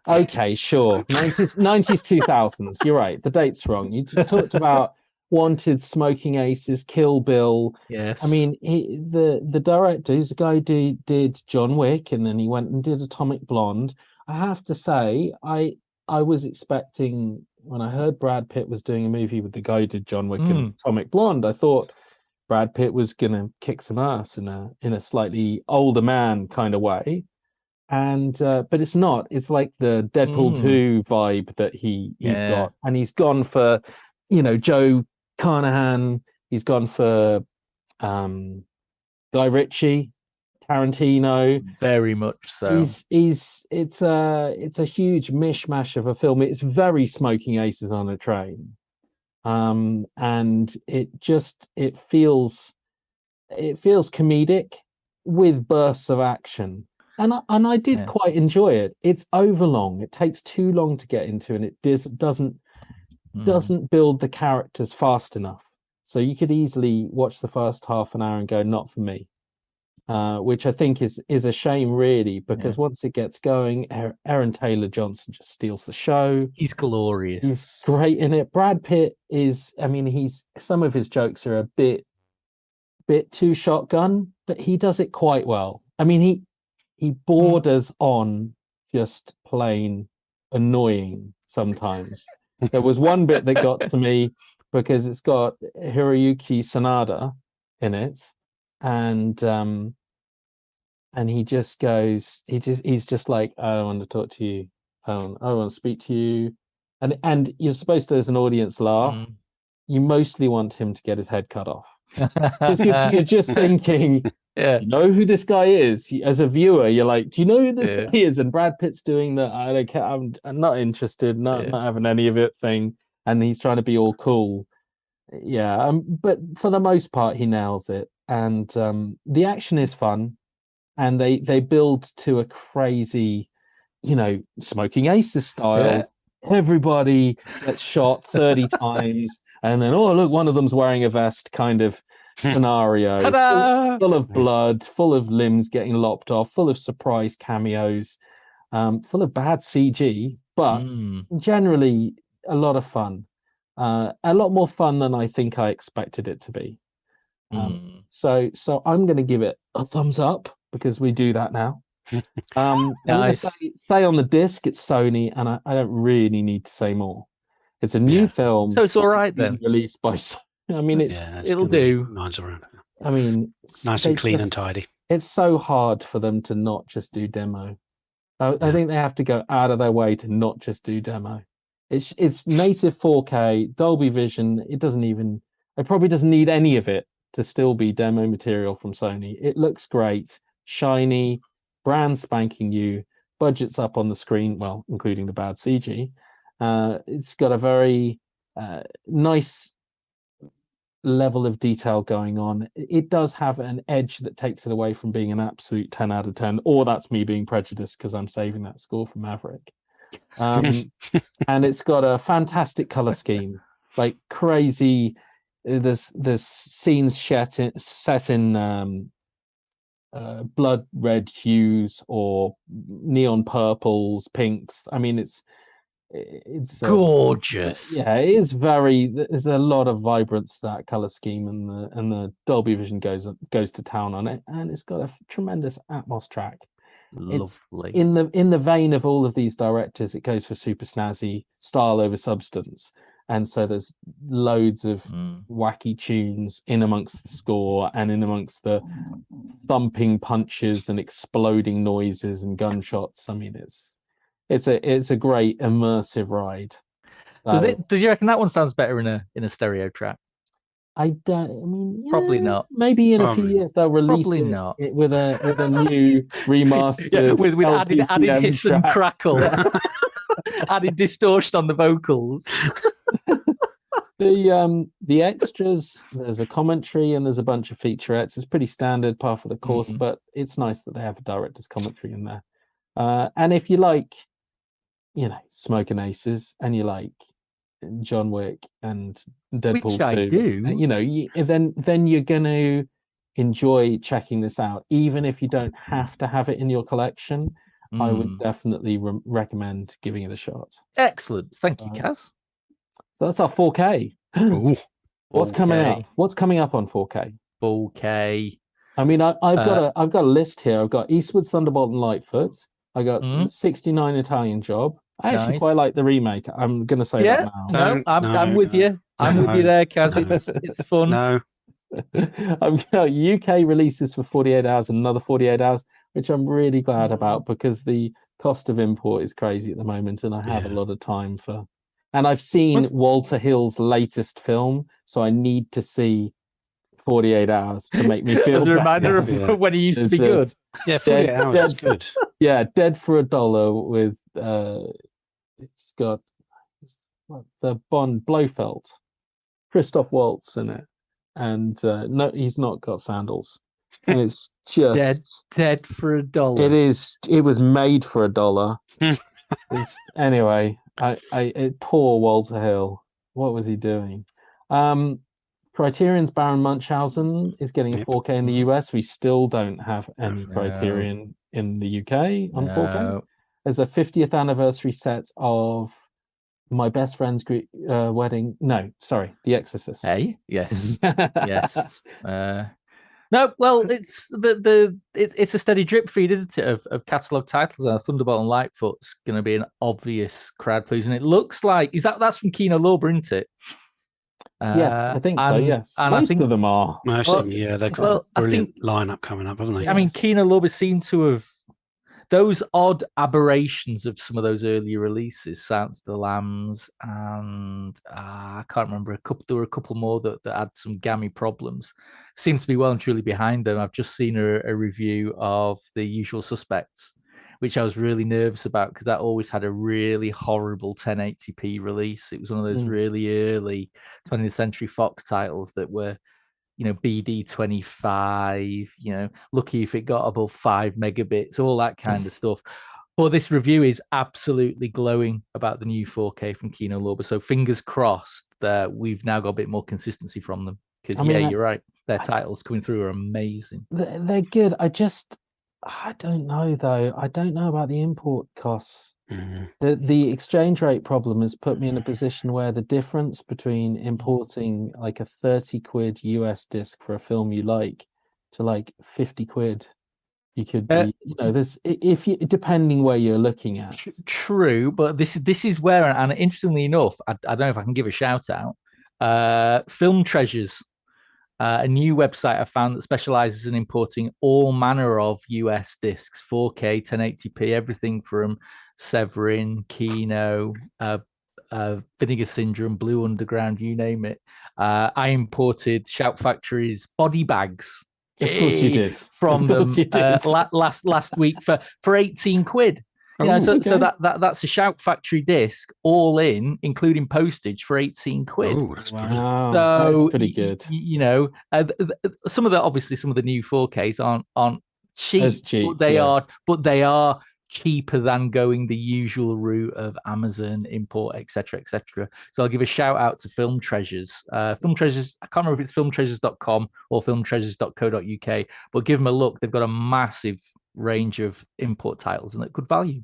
Okay, sure. 90s, 2000s. You're right. The date's wrong. You talked about Wanted, Smoking Aces, Kill Bill. Yes. I mean, the director, who's the guy who did John Wick, and then he went and did Atomic Blonde. I have to say, I was expecting, when I heard Brad Pitt was doing a movie with the guy who did John Wick and Atomic Blonde, I thought Brad Pitt was gonna kick some ass in a slightly older man kind of way. And but it's not. It's like the Deadpool 2 vibe that he's got, and he's gone for, Joe Carnahan. He's gone for Guy Ritchie, Tarantino. Very much so. It's a huge mishmash of a film. It's very Smoking Aces on a Train, and it feels comedic with bursts of action. And I did quite enjoy it. It's overlong. It takes too long to get into, and it doesn't build the characters fast enough. So you could easily watch the first half an hour and go, not for me, which I think is a shame, really, because once it gets going, Aaron Taylor-Johnson just steals the show. He's glorious. He's great in it. Brad Pitt is, I mean, some of his jokes are a bit too shotgun, but he does it quite well. I mean, he borders on just plain annoying sometimes. There was one bit that got to me because it's got Hiroyuki Sanada in it, and he just goes, he's just like, I don't want to talk to you, I don't want to speak to you, and you're supposed to, as an audience, laugh. You mostly want him to get his head cut off. You're just thinking, you know who this guy is. As a viewer, you're like, do you know who this guy is? And Brad Pitt's doing the I don't care, I'm not interested, not having any of it thing, and he's trying to be all cool. But for the most part, he nails it, and the action is fun, and they build to a crazy, Smoking Aces style. Everybody gets shot 30 times, and then, oh, look, one of them's wearing a vest kind of scenario. Full of blood, full of limbs getting lopped off, full of surprise cameos, full of bad CG, but generally a lot of fun. A lot more fun than I think I expected it to be. So I'm going to give it a thumbs up, because we do that now. Nice. Say on the disc it's Sony, and I don't really need to say more. It's a new film, so it's all right then. Released by Sony. I mean, it'll do. Mine's around. I mean, nice and clean and tidy. It's so hard for them to not just do demo. I think they have to go out of their way to not just do demo. It's native 4K, Dolby Vision. It probably doesn't need any of it to still be demo material from Sony. It looks great, shiny, brand spanking new, budget's up on the screen, well, including the bad CG. It's got a very nice level of detail going on. It does have an edge that takes it away from being an absolute 10 out of 10, or that's me being prejudiced because I'm saving that score for Maverick. And it's got a fantastic color scheme, like crazy. There's scenes set in blood red hues or neon purples, pinks. I mean, it's gorgeous. It is very. There's a lot of vibrance to that color scheme, and the Dolby Vision goes to town on it, and it's got a tremendous Atmos track. Lovely. It's in the vein of all of these directors, it goes for super snazzy style over substance, and so there's loads of wacky tunes in amongst the score and in amongst the thumping punches and exploding noises and gunshots. I mean, it's a great immersive ride. So, do you reckon that one sounds better in a stereo track? I mean, probably not. Maybe in a few years they'll release it with a new remastered with added hiss and crackle, added distortion on the vocals. The extras, there's a commentary and there's a bunch of featurettes. It's pretty standard, par for the course, but it's nice that they have a director's commentary in there. And if you like, Smoking Aces, and you like John Wick and Deadpool 2, I do. Then you're going to enjoy checking this out, even if you don't have to have it in your collection. I would definitely recommend giving it a shot. Excellent, thank you, Kaz. So that's our 4K. What's coming up? What's coming up on 4K? 4K. I mean, I've got a list here. I've got Eastwood's Thunderbolt and Lightfoot. I got 69 Italian Job. I actually quite like the remake. I'm going to say that now. I'm with you. I'm with you there, Kaz. It's fun. No. I've got UK releases for 48 hours and another 48 hours, which I'm really glad about because the cost of import is crazy at the moment, and I have a lot of time for. And I've seen Walter Hill's latest film, so I need to see 48 hours to make me feel as a reminder of when he used to be good. Yeah, 48 hours is good. Yeah, Dead for $1 with it's got the Bond Blofeld, Christoph Waltz in it, and no, he's not got sandals. And it's just dead for $1. It is. It was made for $1. Anyway. Poor Walter Hill. What was he doing? Criterion's Baron Munchausen is getting a 4K in the US. We still don't have any Criterion in the UK on 4K. There's a 50th anniversary set of My Best Friend's Wedding. No, sorry, The Exorcist. Hey, yes, yes. No, well, it's it's a steady drip feed, isn't it, of catalogue titles. Thunderbolt and Lightfoot's going to be an obvious crowd pleaser, and it looks like that's from Kino Lorber, isn't it? Yeah, I think so. Yes, and most of them are. They've got a brilliant lineup coming up, haven't they? I mean, Kino Lorber seem to have those odd aberrations of some of those earlier releases, Silence of the Lambs, and I can't remember there were a couple more that had some gammy problems. Seem to be well and truly behind them. I've just seen a review of The Usual Suspects, which I was really nervous about because that always had a really horrible 1080p release. It was one of those really early 20th Century Fox titles that were, BD 25, lucky if it got above 5 megabits, all that kind of stuff. But this review is absolutely glowing about the new 4K from Kino Lorber. So fingers crossed that we've now got a bit more consistency from them. Because you're right. Their titles coming through are amazing. They're good. I don't know though. I don't know about the import costs. The exchange rate problem has put me in a position where the difference between importing like a 30 quid US disc for a film you like to like 50 quid, you could be, there's depending where you're looking at. True, but this is where, and interestingly enough, I don't know if I can give a shout out. Film Treasures, a new website I found that specializes in importing all manner of US discs, 4K, 1080p, everything from Severin, Kino, Vinegar Syndrome, Blue Underground, you name it. I imported Shout Factory's body bags. Of course you did. From them last week for 18 quid. Yeah, so okay. that's a Shout Factory disc, all in, including postage, for 18 quid. Oh, that's brilliant. Wow, So that's pretty good. Some of the new 4Ks aren't cheap, As cheap, but they are cheaper than going the usual route of Amazon import, etc., etc. So I'll give a shout out to Film Treasures. Film Treasures, I can't remember if it's filmtreasures.com or filmtreasures.co.uk, but give them a look. They've got a massive range of import titles and at good value.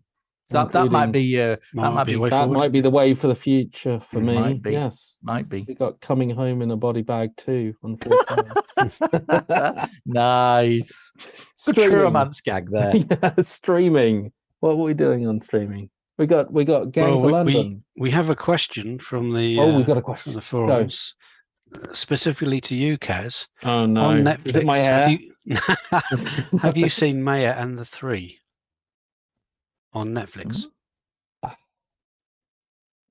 That might be a way that forward. might be the way for the future for me. Might be. Yes, might be. we got Coming Home in a Body Bag too on 4K. Nice. Good romance gag there. Yeah, streaming. What were we doing on streaming? We got Gangs of London. We have a question from the we got a question. from the forums, specifically to you, Kaz. Oh no! On Netflix, Is it my hair? Have you seen Maya and the Three on Netflix?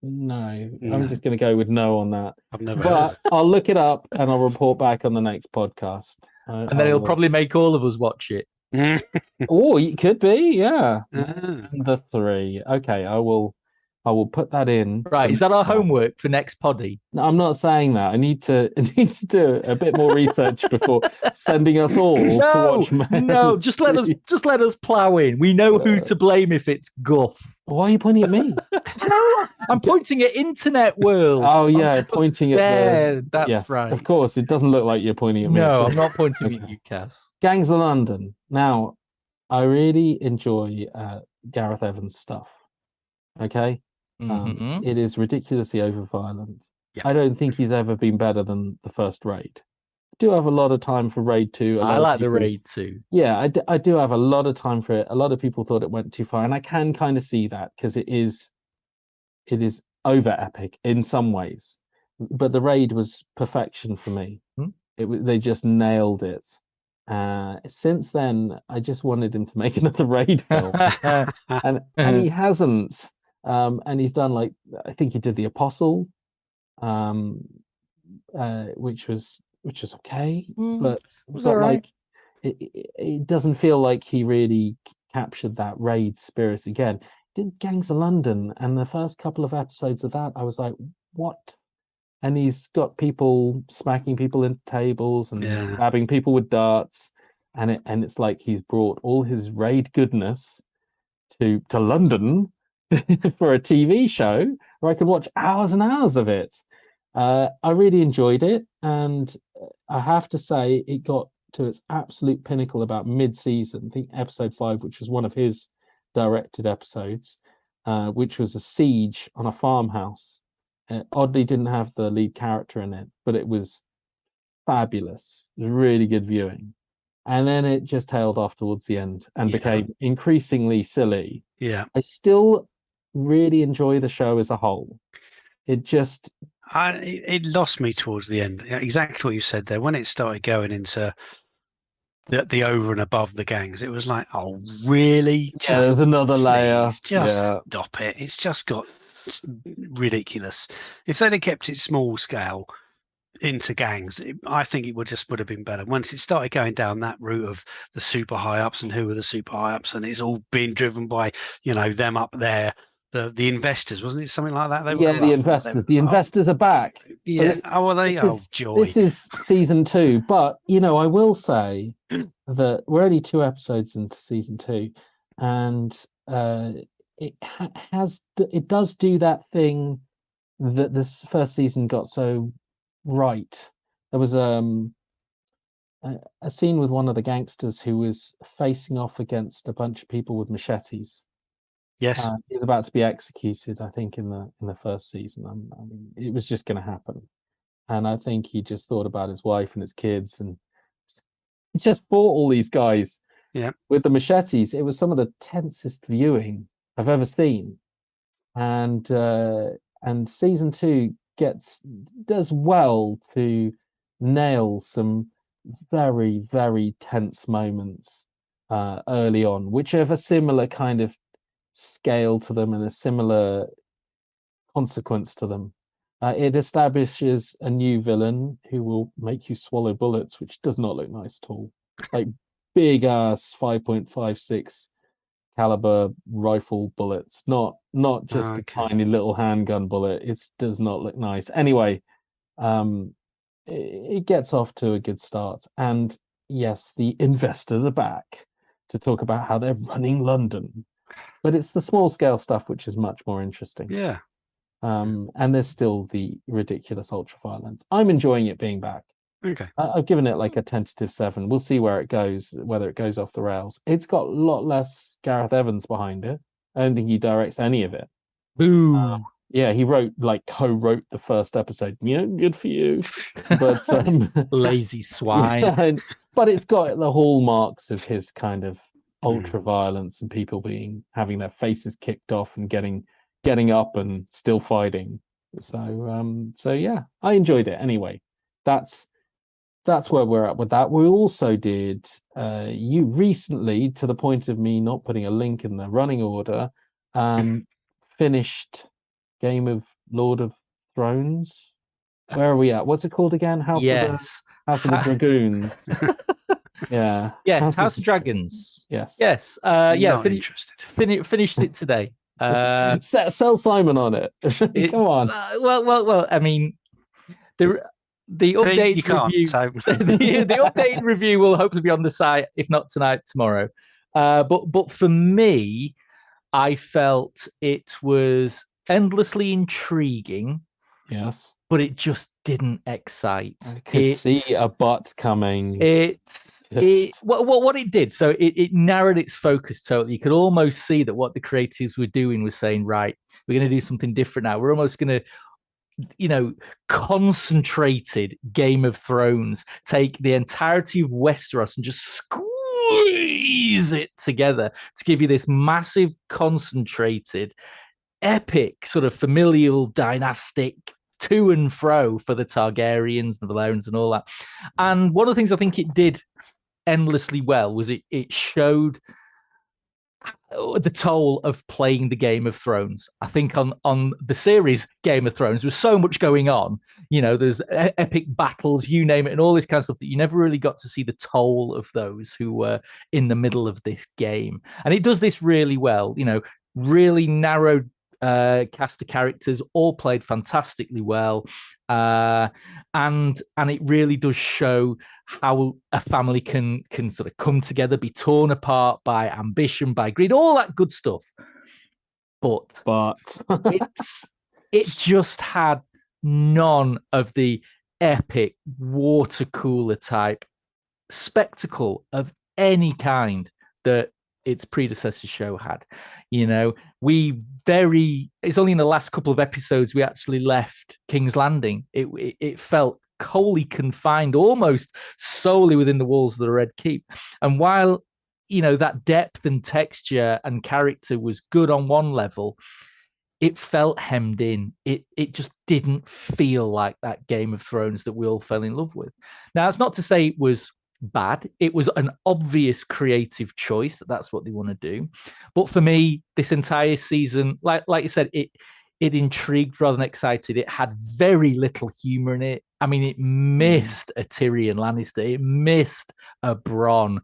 No, No. I'm just going to go with no on that. I've never heard of But I'll look it up and I'll report back on the next podcast. And then he'll probably make all of us watch it. it. Oh, it could be, yeah. Ah. The Three. Okay, I will put that in. Right, is that our homework for next poddy? No, I'm not saying that. I need to do a bit more research before sending us all to watch. No, just let us plow in. We know who to blame if it's guff. Why are you pointing at me? I'm pointing at internet world. Oh yeah, pointing at there. That's yes, right. Of course, it doesn't look like you're pointing at me. No, I'm not pointing at you, Cass. Gangs of London. Now, I really enjoy Gareth Evans' stuff. Okay, it is ridiculously over-violent. Yeah. I don't think he's ever been better than the first Raid. I do have a lot of time for Raid 2. I like the Raid 2. Yeah, I do have a lot of time for it. A lot of people thought it went too far, and I can kind of see that because it is over epic in some ways. But the Raid was perfection for me. They just nailed it. Since then, I just wanted him to make another Raid film, and he hasn't. And he's done I think he did The Apostle, which was okay, but all right. It doesn't feel like he really captured that Raid spirit again. Did Gangs of London, and the first couple of episodes of that, I was like, what? And he's got people smacking people into tables and stabbing people with darts, and it's like he's brought all his Raid goodness to London for a TV show where I could watch hours and hours of it. I really enjoyed it, and I have to say it got to its absolute pinnacle about mid-season. I think episode 5, which was one of his directed episodes, which was a siege on a farmhouse. Oddly didn't have the lead character in it, but it was fabulous. It was really good viewing. And then it just tailed off towards the end and became increasingly silly. Yeah. I still really enjoy the show as a whole. It lost me towards the end. Exactly what you said there. When it started going into the over and above the gangs, it was like, oh, really? There's another layer. Stop it. It's just got ridiculous. If they'd have kept it small scale into gangs, I think it would have been better. Once it started going down that route of the super high ups and who are the super high ups, and it's all being driven by them up there. The investors, wasn't it something like that? The investors. The investors are back. Yeah. So are they? Joy. This is season 2, but I will say that we're only 2 episodes into season 2, and it does do that thing that this first season got so right. There was a scene with one of the gangsters who was facing off against a bunch of people with machetes. Yes, he was about to be executed, I think, in the first season. I mean, it was just going to happen, and I think he just thought about his wife and his kids, and he just fought all these guys. Yeah, with the machetes. It was some of the tensest viewing I've ever seen, and season 2 does well to nail some very, very tense moments early on, which have a similar kind of scale to them and a similar consequence to them. It establishes a new villain who will make you swallow bullets, which does not look nice at all. Like big ass 5.56 caliber rifle bullets, not just a Okay. tiny little handgun bullet. It does not look nice. Anyway, it gets off to a good start. And yes, the investors are back to talk about how they're running London. But it's the small scale stuff which is much more interesting. Yeah. And there's still the ridiculous ultra violence. I'm enjoying it being back. Okay. I've given it like a tentative 7. We'll see where it goes, whether it goes off the rails. It's got a lot less Gareth Evans behind it. I don't think he directs any of it. Boo. Yeah, he co-wrote the first episode. Yeah, good for you. But Lazy swine. but it's got the hallmarks of his kind of ultra violence and people having their faces kicked off and getting up and still fighting. So yeah, I enjoyed it anyway. That's where we're at with that. We also did you recently, to the point of me not putting a link in the running order, finished game of Lord of Thrones. Where are we at? What's it called again? House of the Dragoon. Yeah. Yes, House of Dragons. Yes. Yes. Not interested. Finished it today. Sell Simon on it. Come on. Well. I mean, the updated you can't, review. so. the updated review will hopefully be on the site, if not tonight, tomorrow. But for me, I felt it was endlessly intriguing. Yes. But it just didn't excite. I could see a butt coming. What it did, so it narrowed its focus totally. You could almost see that what the creatives were doing was saying, right, we're going to do something different now. We're almost going to, concentrated Game of Thrones, take the entirety of Westeros and just squeeze it together to give you this massive, concentrated, epic, sort of familial, dynastic to and fro for the Targaryens, the Valerians, and all that. And one of the things I think it did endlessly well was it showed the toll of playing the Game of Thrones. I think on the series Game of Thrones, there was so much going on. There's epic battles, you name it, and all this kind of stuff that you never really got to see the toll of those who were in the middle of this game. And it does this really well. Really narrowed cast of characters, all played fantastically well, and it really does show how a family can sort of come together, be torn apart by ambition, by greed, all that good stuff. But it just had none of the epic water cooler type spectacle of any kind that its predecessor show had. It's only in the last couple of episodes we actually left King's Landing. It felt wholly confined, almost solely within the walls of the Red Keep. And while that depth and texture and character was good on one level, it felt hemmed in. It just didn't feel like that Game of Thrones that we all fell in love with. Now, it's not to say it was bad. It was an obvious creative choice that's what they want to do. But for me, this entire season, like you said, it intrigued rather than excited. It had very little humor in it. I mean, it missed a Tyrion Lannister. It missed a Bronn.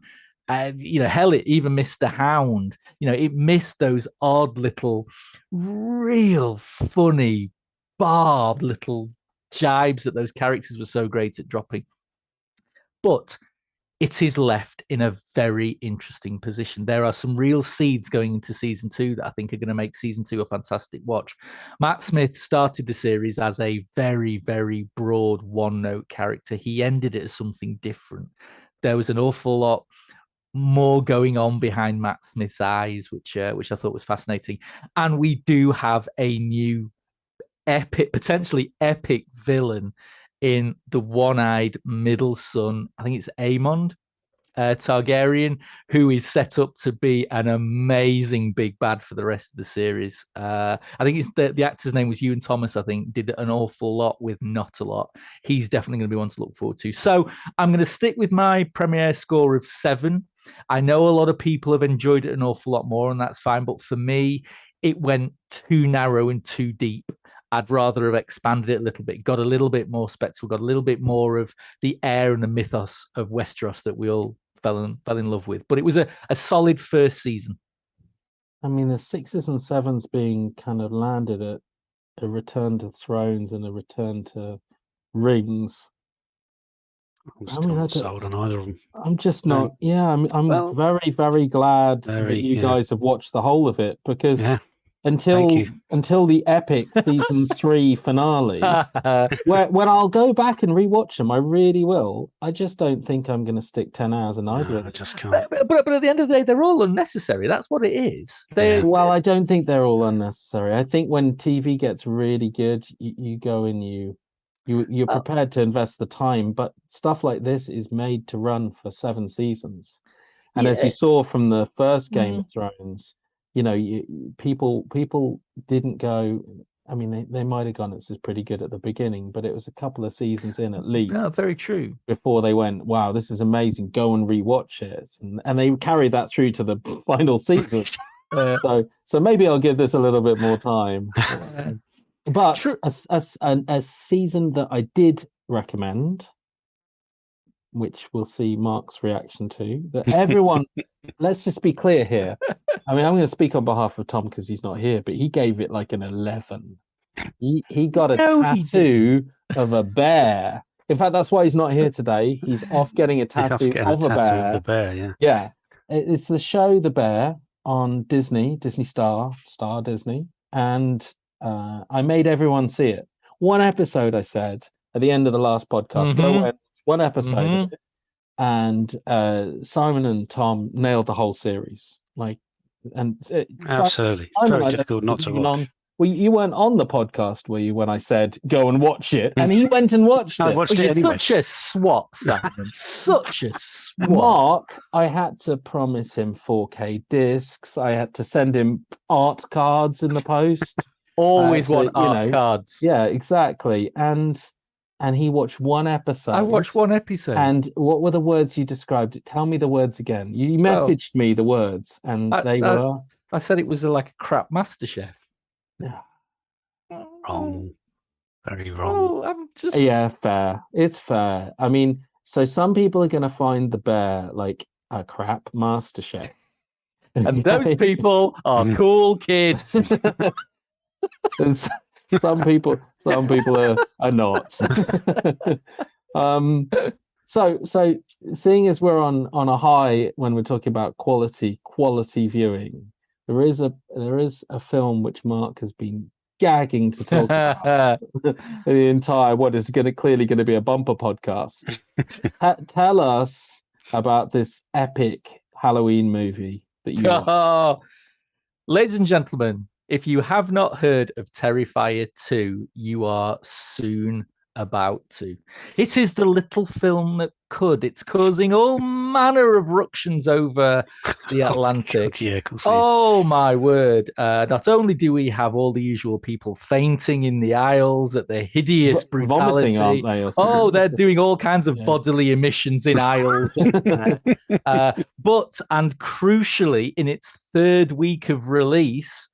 Hell, it even missed a Hound. It missed those odd little, real funny, barbed little jibes that those characters were so great at dropping. But it is left in a very interesting position. There are some real seeds going into season 2 that I think are going to make season 2 a fantastic watch. Matt Smith started the series as a very, very broad one-note character. He ended it as something different. There was an awful lot more going on behind Matt Smith's eyes, which I thought was fascinating. And we do have a new potentially epic villain in the one-eyed middle son. I think it's Aemond Targaryen, who is set up to be an amazing big bad for the rest of the series. I think it's the actor's name was Ewan Thomas. I think did an awful lot with not a lot. He's definitely going to be one to look forward to. So I'm going to stick with my premiere score of 7. I know a lot of people have enjoyed it an awful lot more, and that's fine. But for me, it went too narrow and too deep. I'd rather have expanded it a little bit, got a little bit more spectacle, got a little bit more of the air and the mythos of Westeros that we all fell in love with. But it was a solid first season. I mean, the 6s and 7s being kind of landed at a Return to Thrones and a Return to Rings. I'm I still mean, not sold on either of them. I'm just No. not. Yeah, I'm Well, very, very glad that Very, you yeah. guys have watched the whole of it, because Yeah. until you. the epic season 3 finale, when I'll go back and rewatch them, I really will. I just don't think I'm going to stick 10 hours in either No, of I them. just can't. but at the end of the day, they're all unnecessary. That's what it is. Yeah. Well, I don't think they're all unnecessary. I think when TV gets really good, you go and you're prepared to invest the time. But stuff like this is made to run for 7 seasons, and as you saw from the first Game of Thrones, people didn't go. I mean, they might have gone, this is pretty good at the beginning, but it was a couple of seasons in at least. No, very true. Before they went, wow, this is amazing. Go and rewatch it, and they carried that through to the final season. So maybe I'll give this a little bit more time. But a season that I did recommend, which we'll see Mark's reaction to, that everyone, let's just be clear here. I mean, I'm going to speak on behalf of Tom because he's not here, but he gave it like an 11. He got a tattoo of a bear. In fact, that's why he's not here today. He's off getting a tattoo of a bear. Of the bear, yeah. Yeah. It's the show The Bear on Disney Star Disney. And I made everyone see it. One episode, I said, at the end of the last podcast, go in, one episode, and Simon and Tom nailed the whole series. Absolutely. Simon, Very difficult not to watch. Well, you weren't on the podcast, were you, when I said go and watch it? And he went and watched it. I watched it anyway. Such a swat, Simon. Such a swat. Mark, I had to promise him 4K discs. I had to send him art cards in the post. Always want art cards. Yeah, exactly. And he watched one episode. I watched one episode. And what were the words you described? Tell me the words again. You messaged me the words, and they were. I said it was like a crap MasterChef. Wrong. Very wrong. I'm just... Yeah, fair. It's fair. I mean, so some people are going to find The Bear like a crap MasterChef. And those people are cool kids. Some people are not. So seeing as we're on a high when we're talking about quality viewing, there is a film which Mark has been gagging to talk about the entire what is clearly going to be a bumper podcast. Tell us about this epic Halloween movie that you watched. Ladies and gentlemen, if you have not heard of Terrifier 2, you are soon about to. It is the little film that could. It's causing all manner of ructions over the Atlantic. God, yeah, of course Oh my word. Not only do we have all the usual people fainting in the aisles at the hideous brutality. Vomiting, aren't they? Oh, they're doing all kinds of bodily emissions in aisles. But, and crucially, in its 3rd week of release,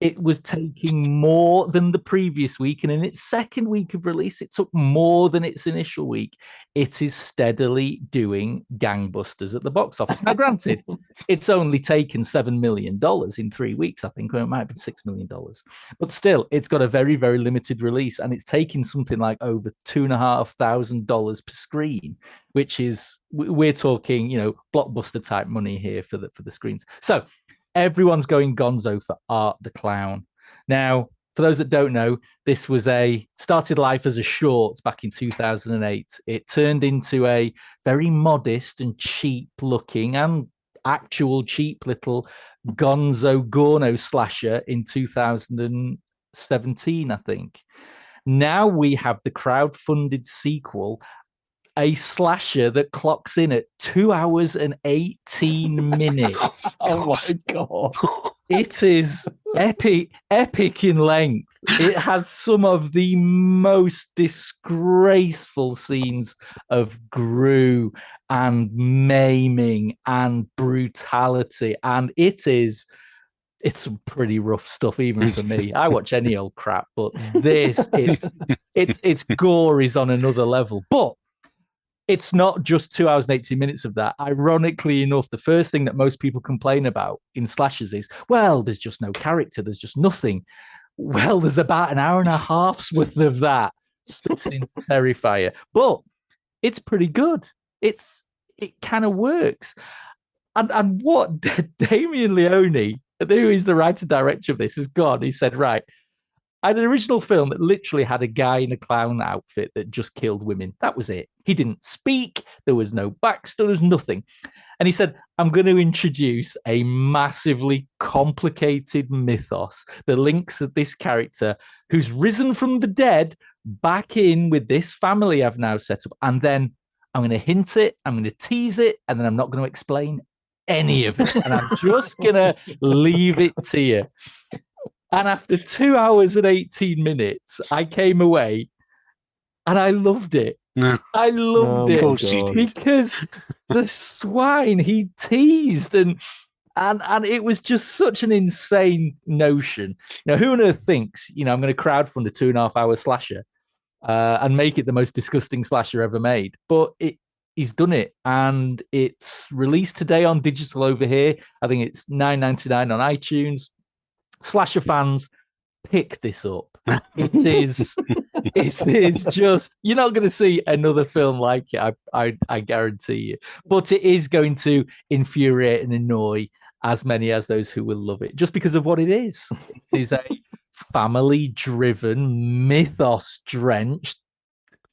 it was taking more than the previous week. And in its 2nd week of release, it took more than its initial week. It is steadily doing gangbusters at the box office. Now, granted, it's only taken $7 million in 3 weeks, I think, or it might have been $6 million. But still, it's got a very, very limited release. And it's taking something like over $2,500 per screen, which is, we're talking, blockbuster type money here for the screens. So, everyone's going gonzo for Art the Clown. Now, for those that don't know, this was started life as a short back in 2008. It turned into a very modest and cheap looking and actual cheap little gonzo Gorno slasher in 2017, I think. Now we have the crowd-funded sequel, a slasher that clocks in at 2 hours and 18 minutes. Oh my God. It is epic in length. It has some of the most disgraceful scenes of grue and maiming and brutality. And it's some pretty rough stuff, even for me. I watch any old crap, but this, it's gore is on another level. But it's not just 2 hours and 18 minutes of that. Ironically enough, the first thing that most people complain about in slashers is, well, there's just no character, there's just nothing. Well, there's about an hour and a half's worth of that stuffed into Terrifier, but it's pretty good. It kind of works. And what Damien Leone, who is the writer director of this, has gone. He said, right, I had an original film that literally had a guy in a clown outfit that just killed women. That was it. He didn't speak. There was no backstory. There was nothing. And he said, I'm going to introduce a massively complicated mythos that links this character who's risen from the dead back in with this family I've now set up. And then I'm going to hint it, I'm going to tease it, and then I'm not going to explain any of it. And I'm just going to leave it to you. And after 2 hours and 18 minutes, I came away and I loved it. No. I loved it God. because the swine he teased and it was just such an insane notion. Now, who on earth thinks, I'm going to crowdfund a 2.5 hour slasher and make it the most disgusting slasher ever made? But he's done it, and it's released today on digital over here. I think it's $9.99 on iTunes. Slasher fans, pick this up. It is just, you're not going to see another film like it, I guarantee you. But it is going to infuriate and annoy as many as those who will love it, just because of what it is. It is a family-driven, mythos-drenched,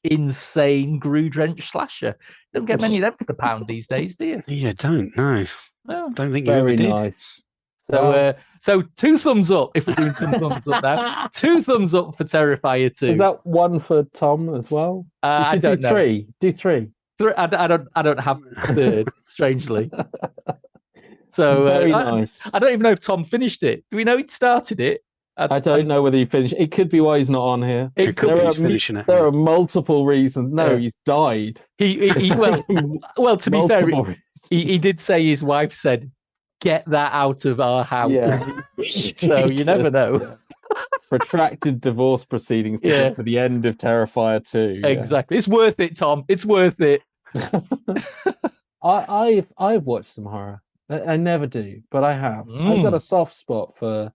insane, Gru-drenched slasher. Don't get many of them to the pound these days, do you? Yeah, don't. No. No. Don't think you ever Very did. nice. So 2 thumbs up if we're doing 2 thumbs up now. 2 thumbs up for Terrifier 2. Is that one for Tom as well? I don't know. Do three. I don't have a third, strangely. So Very nice. I don't even know if Tom finished it. Do we know he started it? I don't know whether he finished. It could be why he's not on here. It could be he's finishing it. There are multiple reasons. No, Yeah. He's died. He well, to be fair, Multiple he did say his wife said, "Get that out of our house." Yeah. So you never know. Yeah. Protracted divorce proceedings to get to the end of Terrifier 2. Yeah. Exactly. It's worth it, Tom. It's worth it. I've watched some horror. I never do, but I have. I've got a soft spot for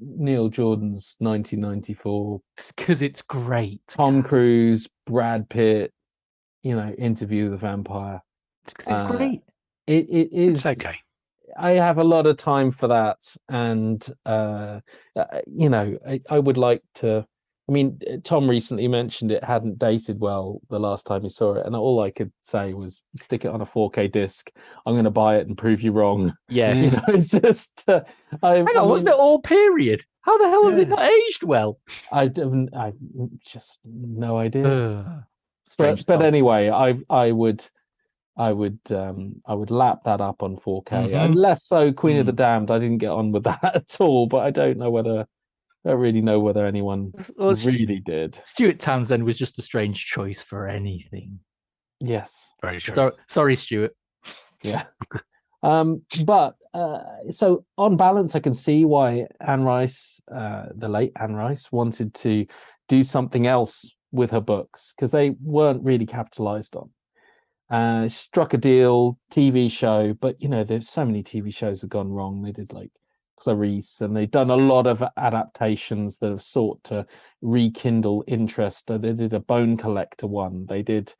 Neil Jordan's 1994. Because it's great. Tom Cruise, Brad Pitt, Interview with the Vampire. It's because it's great. It is. It's okay. I have a lot of time for that, and I would like to. I mean, Tom recently mentioned it hadn't dated well the last time he saw it, and all I could say was stick it on a 4K disc. I'm going to buy it and prove you wrong. Yes. It's just. Hang on, wasn't it all period? How the hell has it not aged well? I just no idea. Strange But Tom. anyway, I would lap that up on 4K. And less so Queen of the Damned. I didn't get on with that at all, but I don't really know whether anyone really did. Stuart Townsend was just a strange choice for anything. Yes. Very true. Sorry, Stuart. Yeah. But so on balance, I can see why Anne Rice, the late Anne Rice, wanted to do something else with her books because they weren't really capitalized on. Struck a deal, TV show, but there's so many TV shows have gone wrong. They did like Clarice, and they've done a lot of adaptations that have sought to rekindle interest. They did a Bone Collector one. They did.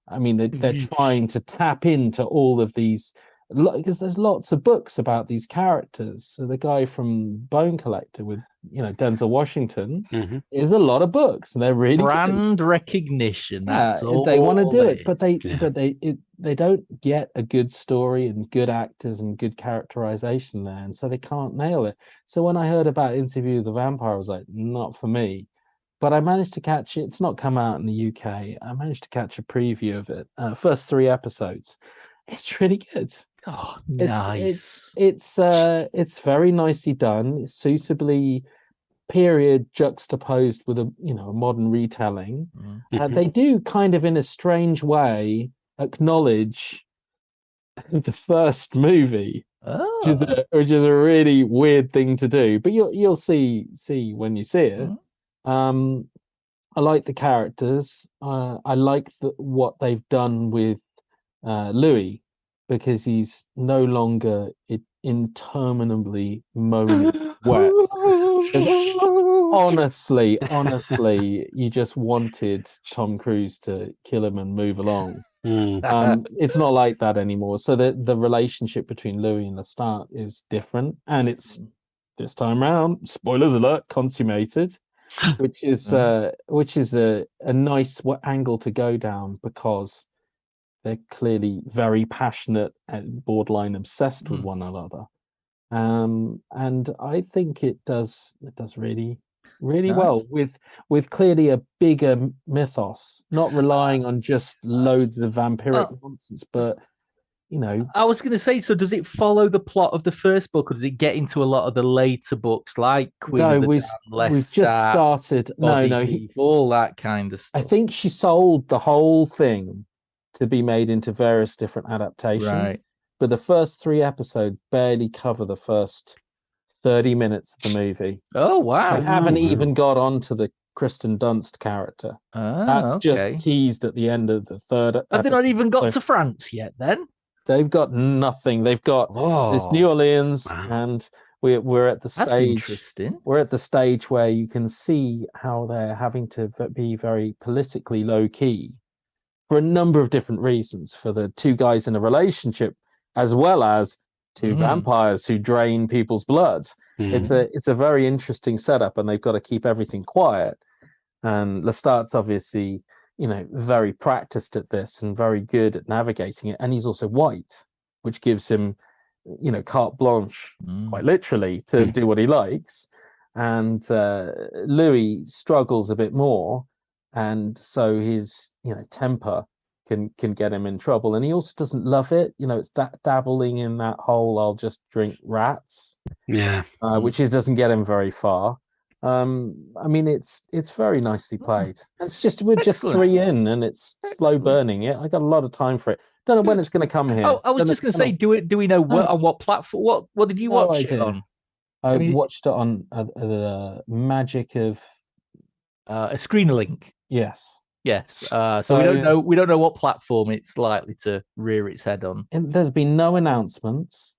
I mean, they're trying to tap into all of these because there's lots of books about these characters. So the guy from Bone Collector with Denzel Washington is a lot of books, and they're really brand recognition. That's all they want to do it, but they don't get a good story and good actors and good characterization there, and so they can't nail it. So when I heard about Interview with the Vampire, I was like, not for me. But I managed to catch it. It's not come out in the UK. I managed to catch a preview of it. First 3 episodes. It's really good. Oh, nice. It's very nicely done. It's suitably period juxtaposed with a modern retelling. They do kind of in a strange way acknowledge the first movie, which is a really weird thing to do. But you'll see when you see it. I like the characters. I like what they've done with Louis, because he's no longer interminably moaning wet. Honestly, you just wanted Tom Cruise to kill him and move along. It's not like that anymore. So the relationship between Louis and Lestat is different, and it's this time round, spoilers alert, consummated, which is a nice angle to go down, because they're clearly very passionate and borderline obsessed with one another. And I think it does really well with clearly a bigger mythos, not relying on just loads of vampiric nonsense, but I was going to say, so does it follow the plot of the first book, or does it get into a lot of the later books, like Queen of the Damned, we've just started. All that kind of stuff. I think she sold the whole thing to be made into various different adaptations. Right. But the first 3 episodes barely cover the first 30 minutes of the movie. Oh, wow. I haven't even got onto the Kristen Dunst character. That's just teased at the end of the third episode. Have they not even got to France yet, then? They've got nothing. They've got this New Orleans, and we're at the stage. That's interesting. We're at the stage where you can see how they're having to be very politically low-key for a number of different reasons, for the 2 guys in a relationship, as well as 2 vampires who drain people's blood. It's a very interesting setup, and they've got to keep everything quiet. And Lestat's obviously, very practiced at this and very good at navigating it. And he's also white, which gives him, carte blanche, quite literally, to do what he likes. And Louis struggles a bit more, and so his, temper can get him in trouble. And he also doesn't love it. It's that dabbling in that whole "I'll just drink rats," which doesn't get him very far. It's very nicely played. We're just 3 in, and it's slow burning. I got a lot of time for it. Don't know when it's going to come here. I was just going to say, do we know on what platform? What did you watch it on? I watched it on the magic of a screen link. Yes. So we don't know what platform it's likely to rear its head on. And there's been no announcements,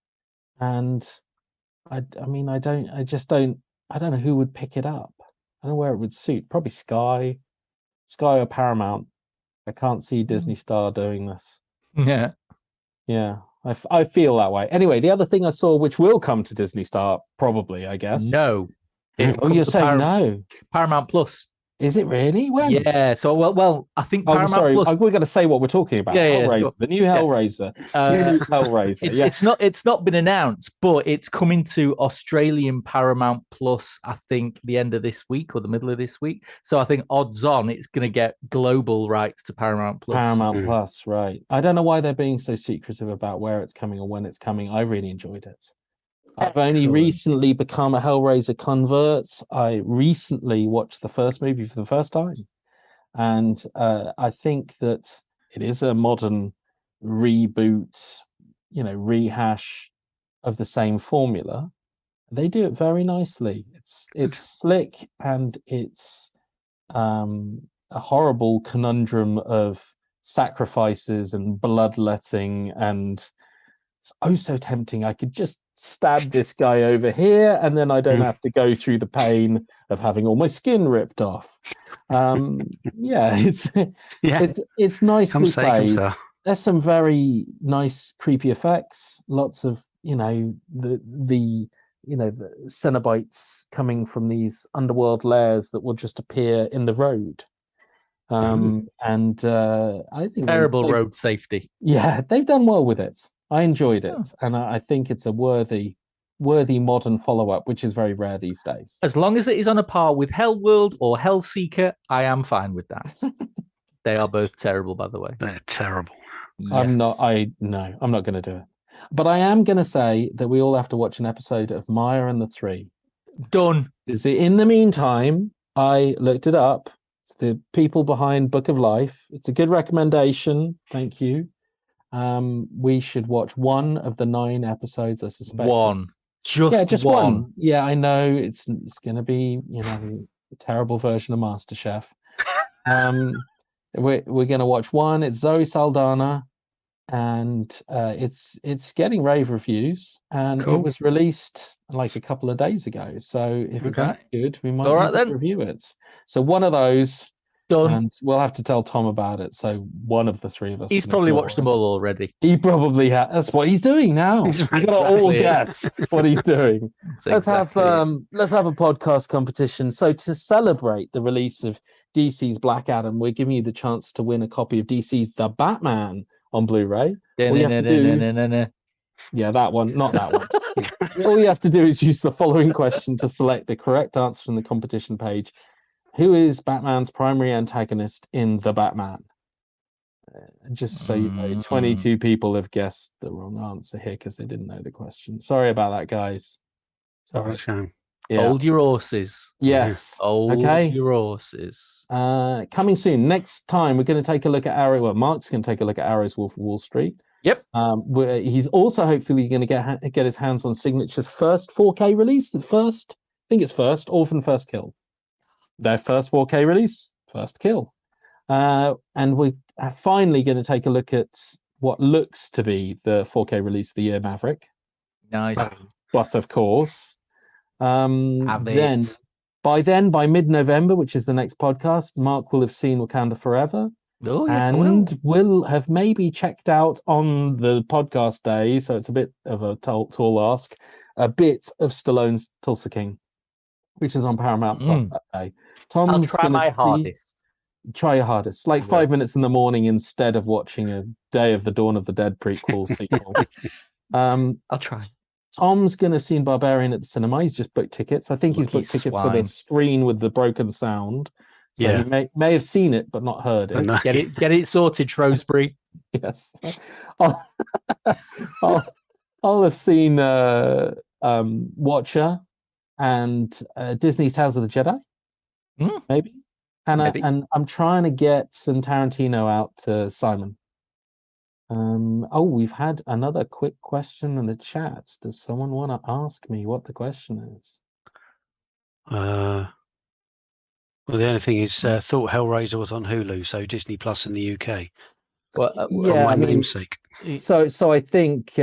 and I don't know who would pick it up. I don't know where it would suit. Probably Sky or Paramount. I can't see Disney Star doing this. Yeah. I feel that way. Anyway, the other thing I saw, which will come to Disney Star, probably, I guess. No. You're saying no? Paramount Plus. Is it really? When? Yeah. So well, I think Paramount Plus. We're going to say what we're talking about. Hellraiser, the new Hellraiser. Hellraiser. It's not been announced, but it's coming to Australian Paramount Plus. I think the end of this week or the middle of this week. So I think odds on it's going to get global rights to Paramount Plus. Paramount Plus, right? I don't know why they're being so secretive about where it's coming or when it's coming. I really enjoyed it. I've only recently become a Hellraiser convert. I recently watched the first movie for the first time. And I think that it is a modern reboot, rehash of the same formula. They do it very nicely. It's slick, and it's a horrible conundrum of sacrifices and bloodletting, and it's so tempting. I could just stab this guy over here, and then I don't have to go through the pain of having all my skin ripped off. It's nicely played. There's some very nice creepy effects. Lots of the Cenobites coming from these underworld layers that will just appear in the road. And I think terrible road safety. Yeah, they've done well with it. I enjoyed it, and I think it's a worthy modern follow-up, which is very rare these days. As long as it is on a par with Hellworld or Hellseeker, I am fine with that. They are both terrible, by the way. They're terrible. Yes. I'm not going to do it. But I am going to say that we all have to watch an episode of Maya and the Three. Done. In the meantime, I looked it up. It's the people behind Book of Life. It's a good recommendation. Thank you. We should watch one of the 9 episodes, I suspect. Just one. Yeah, I know it's going to be, a terrible version of MasterChef. We're going to watch one. It's Zoe Saldana, and it's getting rave reviews, and Cool. it was released like a couple of days ago. So if it's Okay. that good, we might All right, need to then. review it. So one of those, Done. and we'll have to tell Tom about it. So one of the three of us. He's will probably ignore watched them us. all already. He probably has. That's what he's doing now. We've got to all guess what he's doing. That's exactly it. Let's have a podcast competition. So to celebrate the release of DC's Black Adam, we're giving you the chance to win a copy of DC's The Batman on Blu-ray. All you have to do, yeah, that one, not that one. All you have to do is use the following question to select the correct answer from the competition page. Who is Batman's primary antagonist in The Batman? Just so you know, 22 people have guessed the wrong answer here because they didn't know the question. Sorry about that, guys. Sorry. Shame. Yeah. Hold your horses. Yes. Hold Okay. your horses. Coming soon. Next time, we're going to take a look at Arrow. Well, Mark's going to take a look at Arrow's Wolf of Wall Street. Yep. He's also hopefully going to get his hands on Signature's first 4K release. First, I think it's first. Orphan First Kill. Their first 4K release. First Kill. And we are finally going to take a look at what looks to be the 4K release of the year, Maverick. Nice. But of course, Have then it. by mid-November, which is the next podcast, Mark will have seen Wakanda Forever. Oh, yes, I will. And will have maybe checked out on the podcast day, so it's a bit of a tall ask, a bit of Stallone's Tulsa King, which is on Paramount Plus that day. Tom's I'll try my hardest. Try your hardest. Like 5 minutes in the morning instead of watching a Day of the Dawn of the Dead prequel sequel. I'll try. Tom's going to have seen Barbarian at the cinema. He's just booked tickets. I think he's Lucky booked tickets for swine. the screen with the broken sound. So Yeah. he may have seen it, but not heard it. No. Get it sorted, Shrewsbury. Yes. I'll have seen Watcher and Disney's Tales of the Jedi. Maybe. Maybe. And I'm trying to get some Tarantino out to Simon. We've had another quick question in the chat. Does someone want to ask me what the question is? Well, the only thing is, thought Hellraiser was on Hulu, so Disney Plus in the UK. Well, For my namesake. So I think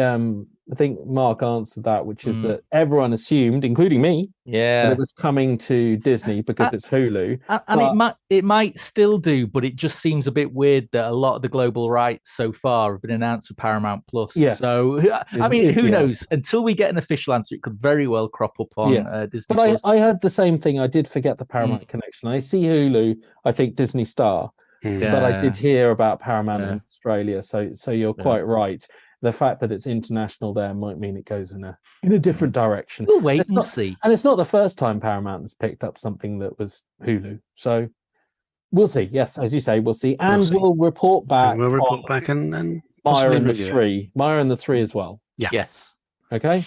Mark answered that, which is that everyone assumed, including me, that it was coming to Disney because it's Hulu. And it might still do, but it just seems a bit weird that a lot of the global rights so far have been announced for Paramount Plus. Yes. So I mean, who knows? Until we get an official answer, it could very well crop up on Disney But Plus. I heard the same thing. I did forget the Paramount connection. I see Hulu. I think Disney Star. But I did hear about Paramount in Australia, so you're quite right. The fact that it's international there might mean it goes in a different direction. We'll wait and see. And it's not the first time Paramount has picked up something that was Hulu. So we'll see. Yes, as you say, we'll see. And we'll report back. And we'll report back and Maya and the review it. Three. Maya and the Three as well. Yeah. Yes. Okay.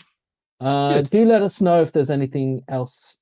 Do let us know if there's anything else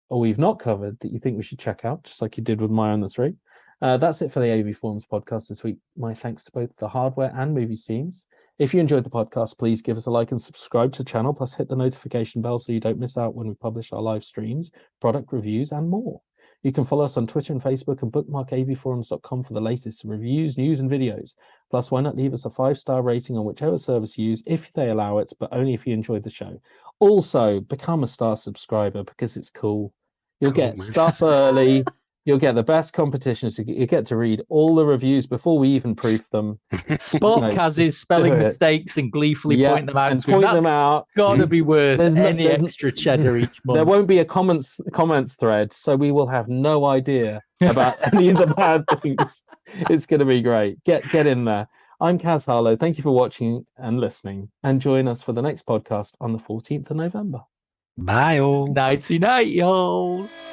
or we've not covered that you think we should check out, just like you did with Maya and the Three. That's it for the AV Forums podcast this week. My thanks to both the hardware and movie teams. If you enjoyed the podcast, please give us a like and subscribe to the channel, plus hit the notification bell so you don't miss out when we publish our live streams, product reviews, and more. You can follow us on Twitter and Facebook and bookmark avforums.com for the latest reviews, news, and videos. Plus, why not leave us a 5-star rating on whichever service you use if they allow it, but only if you enjoyed the show. Also, become a star subscriber because it's cool. You'll get stuff early. You'll get the best competitions. You get to read all the reviews before we even proof them. Spot Kaz's spelling mistakes and gleefully point them out. And point them out. Gotta be worth any extra cheddar each month. There won't be a comments thread, so we will have no idea about any of the bad things. It's going to be great. Get in there. I'm Kaz Harlow. Thank you for watching and listening, and join us for the next podcast on the 14th of November. Bye all. Nighty night, y'alls.